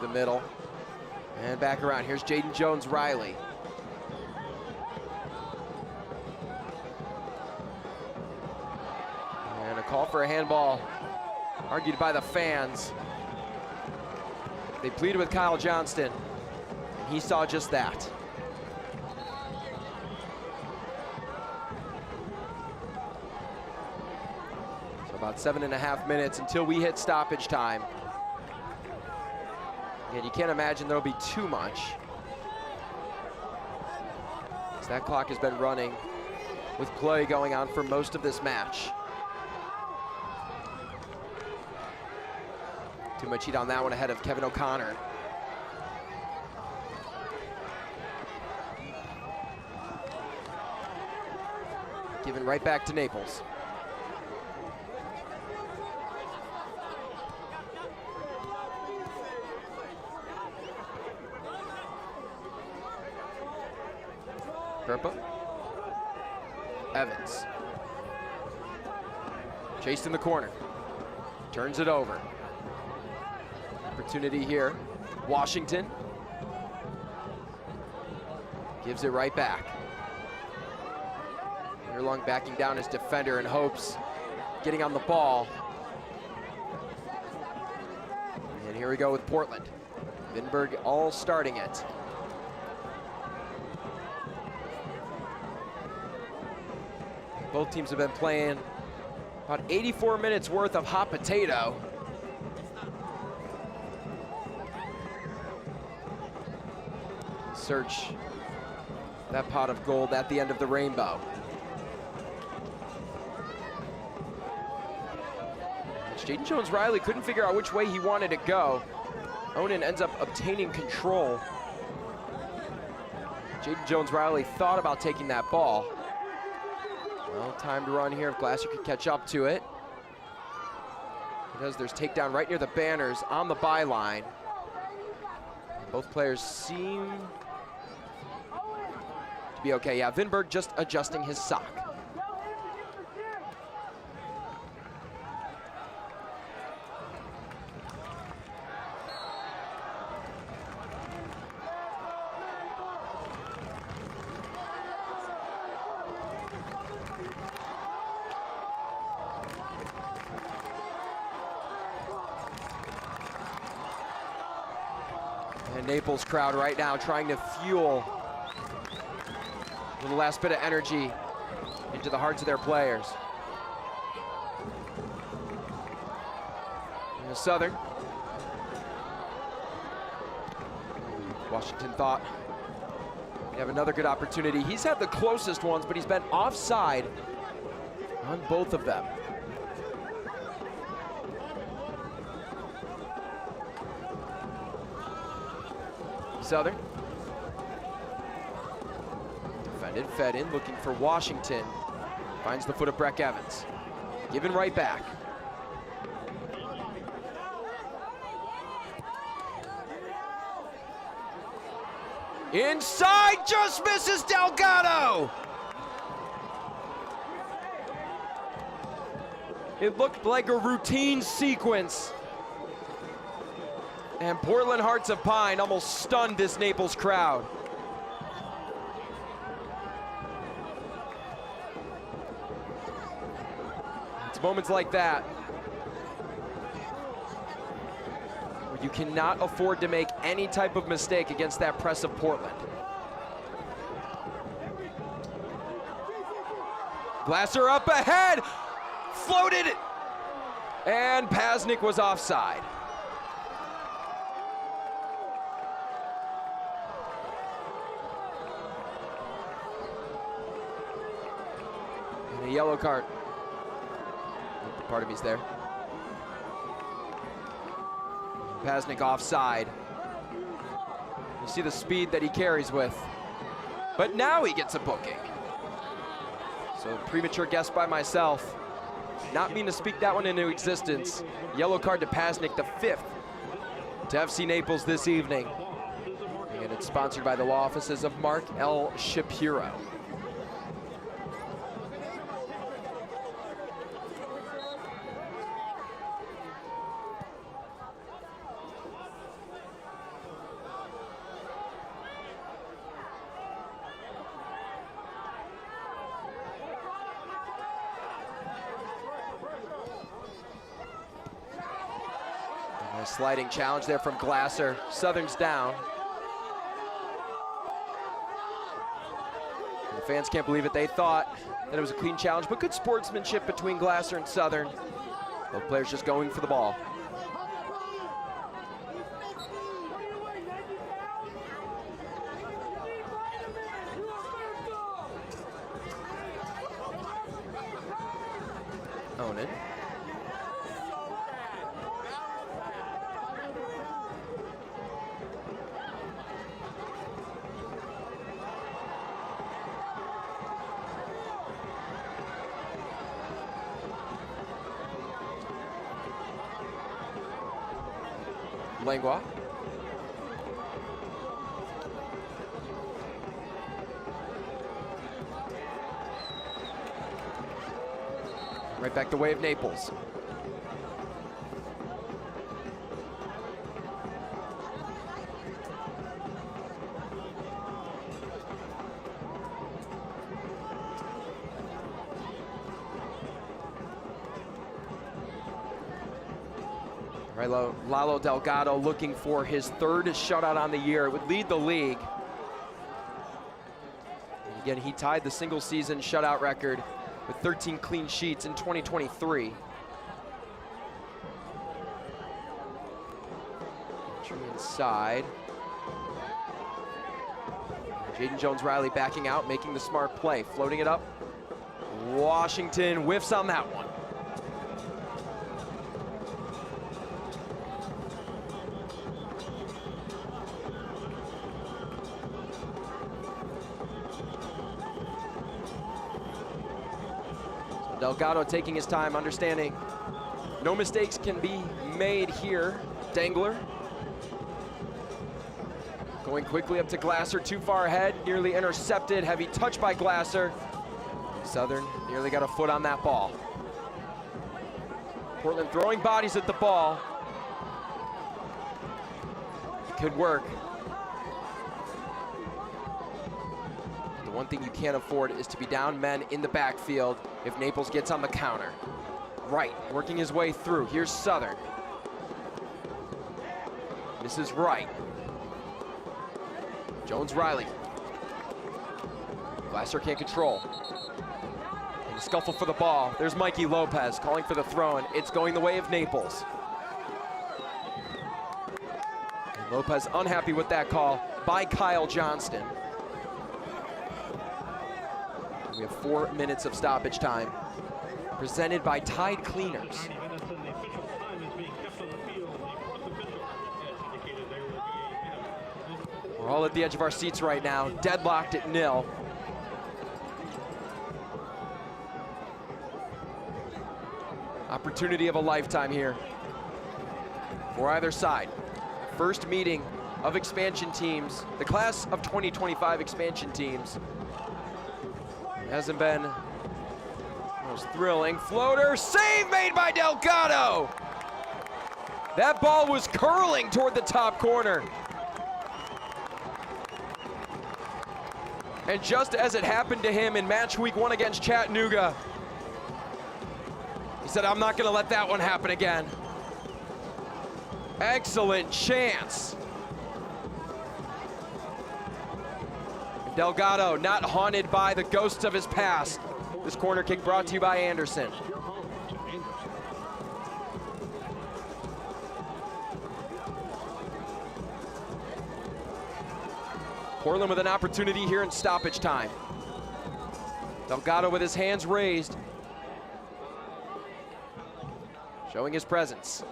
Speaker 1: The middle and back around. Here's Jaden Jones-Riley. And a call for a handball argued by the fans. They pleaded with Kyle Johnston, and he saw just that. So about 7.5 minutes until we hit stoppage time. And you can't imagine there'll be too much. So that clock has been running with play going on for most of this match. Too much heat on that one ahead of Kevin O'Connor. Given right back to Naples. Kripa. Evans. Chased in the corner. Turns it over. Opportunity here. Washington. Gives it right back. Hinterlong backing down his defender in hopes getting on the ball. And here we go with Portland. Vinberg all starting it. Both teams have been playing about 84 minutes worth of hot potato. Search that pot of gold at the end of the rainbow. Jaden Jones-Riley couldn't figure out which way he wanted to go. Onan ends up obtaining control. Jaden Jones-Riley thought about taking that ball. Well, time to run here if Glasser could catch up to it. Because there's takedown right near the banners on the byline. Both players seem to be okay. Yeah, Vinberg just adjusting his sock. And Naples crowd right now trying to fuel the last bit of energy into the hearts of their players. And Southern. Washington thought he'd have another good opportunity. He's had the closest ones, but he's been offside on both of them. Southern. Defended, fed in, looking for Washington. Finds the foot of Breck Evans. Given right back. Inside, just misses Delgado! It looked like a routine sequence. And Portland Hearts of Pine almost stunned this Naples crowd. It's moments like that where you cannot afford to make any type of mistake against that press of Portland. Glasser up ahead, floated, and Pasnik was offside. A yellow card. Part of me's there. Pasnik offside. You see the speed that he carries with. But now he gets a booking. So premature guess by myself. Not mean to speak that one into existence. Yellow card to Pasnik, the 5th to FC Naples this evening. And it's sponsored by the law offices of Mark L. Shapiro. A sliding challenge there from Glasser. Southern's down. The fans can't believe it. They thought that it was a clean challenge, but good sportsmanship between Glasser and Southern. Both players just going for the ball. Onan. Langlois. Right back the way of Naples. Right, Lalo Delgado looking for his third shutout on the year. It would lead the league. And again, he tied the single season shutout record with 13 clean sheets in 2023. Entry inside. Jaden Jones-Riley backing out, making the smart play, floating it up. Washington whiffs on that one. Delgado taking his time, understanding no mistakes can be made here. Dangler going quickly up to Glasser, too far ahead, nearly intercepted. Heavy touch by Glasser. Southern nearly got a foot on that ball. Portland throwing bodies at the ball. Could work. The one thing you can't afford is to be down men in the backfield if Naples gets on the counter. Wright working his way through. Here's Southern. This is Wright. Jones-Riley. Glasser can't control. And the scuffle for the ball. There's Mikey Lopez calling for the throw, and it's going the way of Naples. And Lopez unhappy with that call by Kyle Johnston. We have 4 minutes of stoppage time, presented by Tide Cleaners. We're all at the edge of our seats right now, deadlocked at 0. Opportunity of a lifetime here for either side. First meeting of expansion teams, the class of 2025 expansion teams. Hasn't been the most thrilling. Floater, save made by Delgado. That ball was curling toward the top corner. And just as it happened to him in match week 1 against Chattanooga, he said, I'm not gonna let that one happen again. Excellent chance. Delgado not haunted by the ghosts of his past. This corner kick brought to you by Anderson. Portland with an opportunity here in stoppage time. Delgado with his hands raised, showing his presence.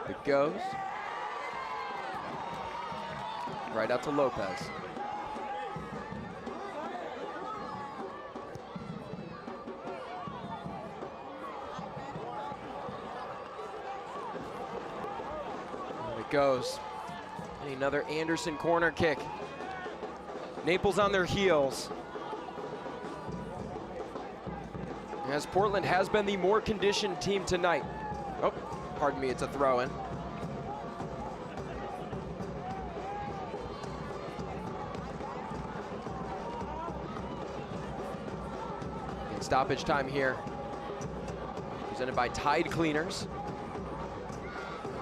Speaker 1: It goes. Right out to Lopez. Goes. And another Anderson corner kick. Naples on their heels. As Portland has been the more conditioned team tonight. Oh, pardon me, it's a throw-in. In stoppage time here. Presented by Tide Cleaners.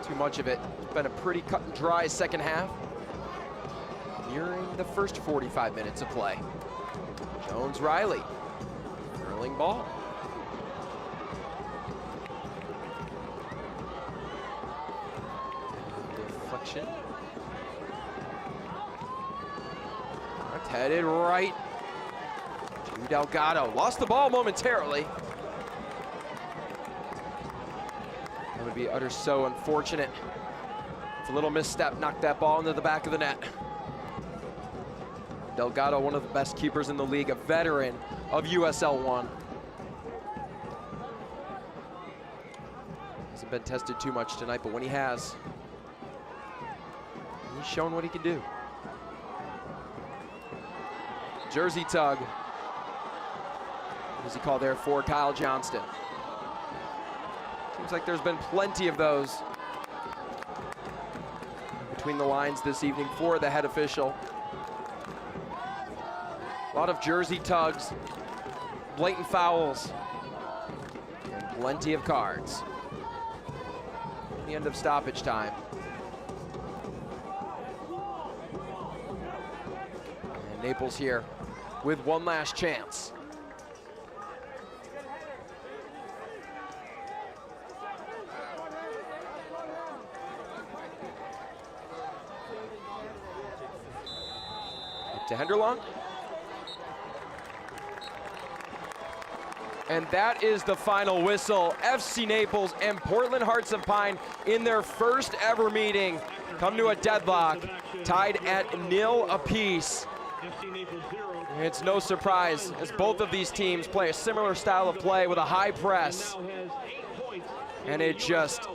Speaker 1: Too much of it. Been a pretty cut and dry second half. Nearing the first 45 minutes of play. Jones-Riley. Curling ball. Deflection. That's headed right to Delgado. Lost the ball momentarily. That would be so unfortunate. It's a little misstep, knocked that ball into the back of the net. Delgado, one of the best keepers in the league, a veteran of USL One. He's been tested too much tonight, but when he has, he's shown what he can do. Jersey tug. What does he call there for Kyle Johnston? Seems like there's been plenty of those between the lines this evening for the head official. A lot of jersey tugs, blatant fouls, and plenty of cards. The end of stoppage time. And Naples here with one last chance. Up to Henderlong. And that is the final whistle. FC Naples and Portland Hearts of Pine in their first ever meeting come to a deadlock, tied at 0 apiece. It's no surprise as both of these teams play a similar style of play with a high press. And it just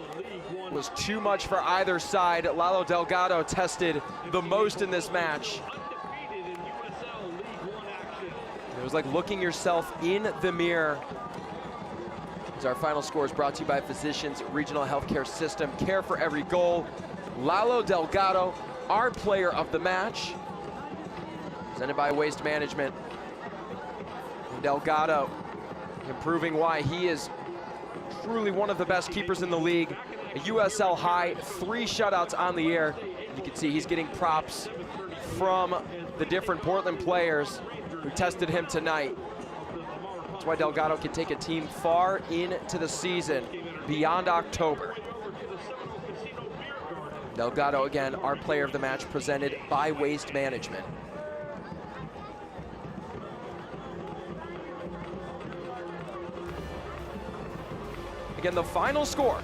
Speaker 1: was too much for either side. Lalo Delgado tested the most in this match. It was like looking yourself in the mirror. As our final score is brought to you by Physicians Regional Healthcare System. Care for every goal. Lalo Delgado, our player of the match. Presented by Waste Management. And Delgado improving why he is truly one of the best keepers in the league. A USL high, 3 shutouts on the year. You can see he's getting props from the different Portland players who tested him tonight. That's why Delgado can take a team far into the season, beyond October. Delgado, again, our player of the match, presented by Waste Management. Again, the final score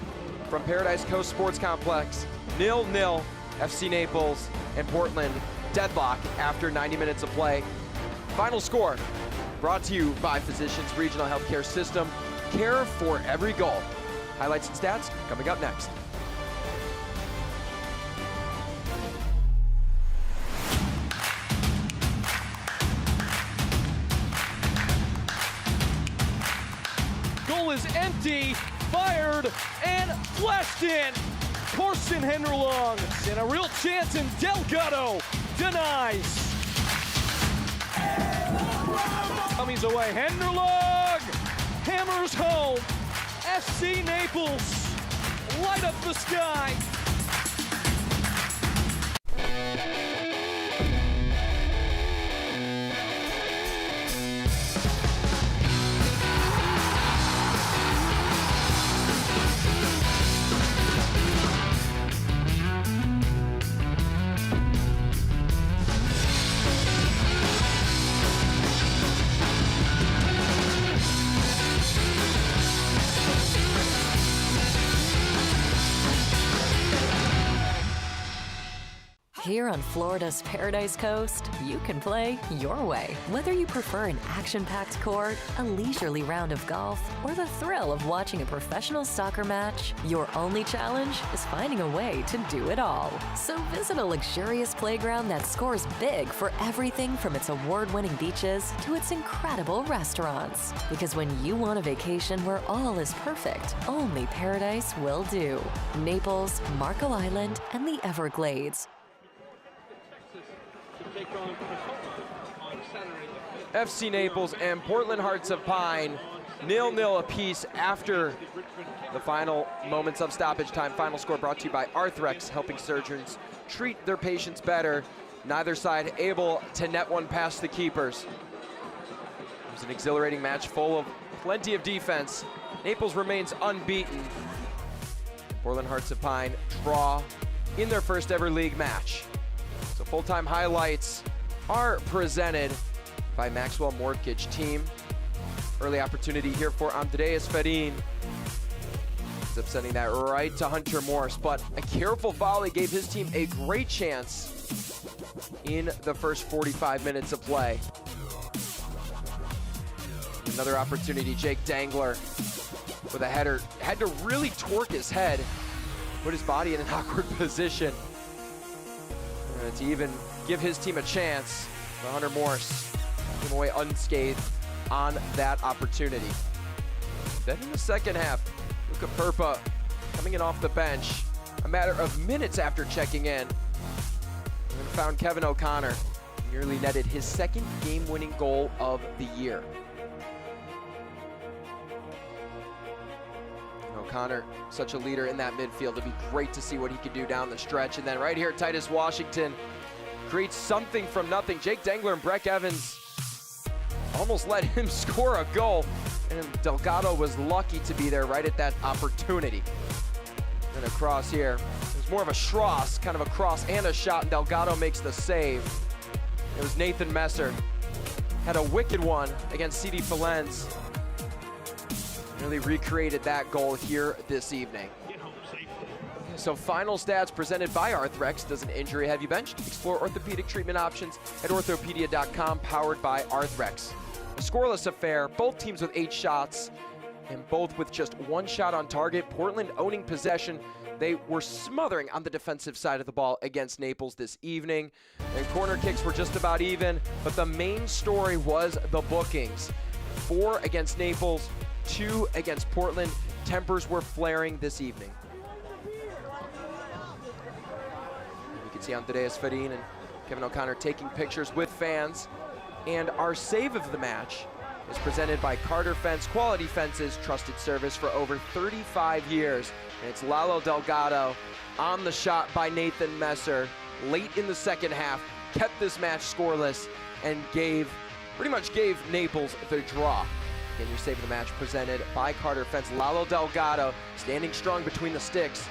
Speaker 1: from Paradise Coast Sports Complex, 0-0, FC Naples and Portland deadlock after 90 minutes of play. Final score brought to you by Physicians Regional Healthcare System. Care for every goal. Highlights and stats coming up next.
Speaker 3: Goal is empty, fired, and flashed in. Corson Henderlong, and a real chance, and Delgado denies. Comings away, Henderlong hammers home. FC Naples light up the sky.
Speaker 6: Here on Florida's Paradise Coast, you can play your way. Whether you prefer an action-packed court, a leisurely round of golf, or the thrill of watching a professional soccer match, your only challenge is finding a way to do it all. So visit a luxurious playground that scores big for everything from its award-winning beaches to its incredible restaurants. Because when you want a vacation where all is perfect, only Paradise will do. Naples, Marco Island, and the Everglades.
Speaker 1: FC Naples and Portland Hearts of Pine 0-0 apiece after the final moments of stoppage time. Final score brought to you by Arthrex, helping surgeons treat their patients better. Neither side able to net one past the keepers. It was an exhilarating match full of plenty of defense. Naples remains unbeaten. Portland Hearts of Pine draw in their first ever league match. So full-time highlights are presented by Maxwell Mortgage Team. Early opportunity here for Andreas Ferin. Ends up sending that right to Hunter Morse, but a careful volley gave his team a great chance in the first 45 minutes of play. Another opportunity, Jake Dangler with a header. Had to really torque his head, put his body in an awkward position to even give his team a chance. But Hunter Morse came away unscathed on that opportunity. Then in the second half, Luka Perpa coming in off the bench a matter of minutes after checking in, and then found Kevin O'Connor, nearly netted his second game-winning goal of the year. O'Connor, such a leader in that midfield. It'd be great to see what he could do down the stretch. And then right here, Titus Washington creates something from nothing. Jake Dengler and Breck Evans almost let him score a goal, and Delgado was lucky to be there right at that opportunity. And across here, there's more of a Schross, kind of a cross and a shot, and Delgado makes the save. It was Nathan Messer. Had a wicked one against CD Falenz. Really recreated that goal here this evening. So final stats presented by Arthrex. Does an injury have you benched? Explore orthopedic treatment options at orthopedia.com, powered by Arthrex. A scoreless affair, both teams with 8 shots, and both with just 1 shot on target. Portland owning possession. They were smothering on the defensive side of the ball against Naples this evening. And corner kicks were just about even, but the main story was the bookings. 4 against Naples, 2 against Portland. Tempers were flaring this evening. You can see Andreas Farin and Kevin O'Connor taking pictures with fans. And our save of the match is presented by Carter Fence, quality fences, trusted service for over 35 years. And it's Lalo Delgado on the shot by Nathan Messer late in the second half, kept this match scoreless, and pretty much gave Naples the draw. Again, your save of the match presented by Carter Fence. Lalo Delgado standing strong between the sticks,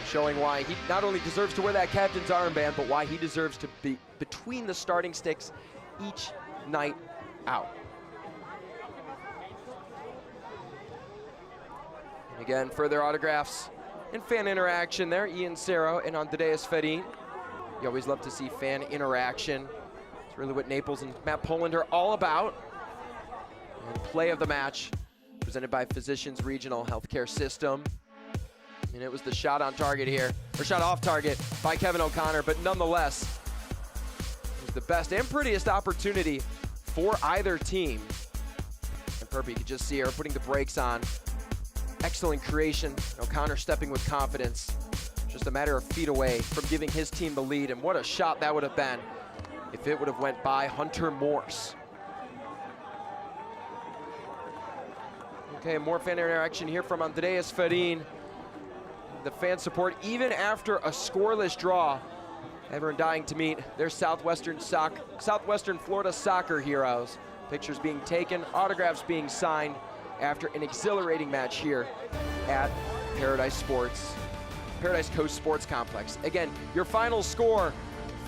Speaker 1: showing why he not only deserves to wear that captain's armband, but why he deserves to be between the starting sticks each night out. And again, further autographs and fan interaction there. Ian Cerro and Andreas Farin. You always love to see fan interaction. It's really what Naples and Matt Poland are all about. And play of the match presented by Physicians Regional Healthcare System. And it was the shot on target here, or shot off target by Kevin O'Connor, but nonetheless, it was the best and prettiest opportunity for either team. And Perpy, you could just see her putting the brakes on. Excellent creation. O'Connor stepping with confidence. Just a matter of feet away from giving his team the lead, and what a shot that would have been if it would have went by Hunter Morse. Okay, more fan interaction here from Andreas Farin. The fan support, even after a scoreless draw. Everyone dying to meet their Southwestern Florida soccer heroes. Pictures being taken, autographs being signed after an exhilarating match here at Paradise Coast Sports Complex. Again, your final score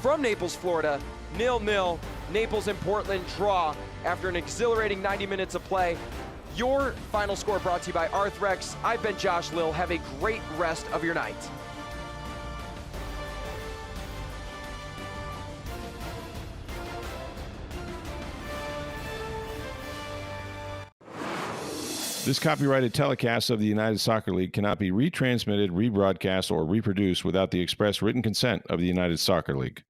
Speaker 1: from Naples, Florida, 0-0. Naples and Portland draw after an exhilarating 90 minutes of play. Your final score brought to you by Arthrex. I've been Josh Lill. Have a great rest of your night.
Speaker 13: This copyrighted telecast of the United Soccer League cannot be retransmitted, rebroadcast, or reproduced without the express written consent of the United Soccer League.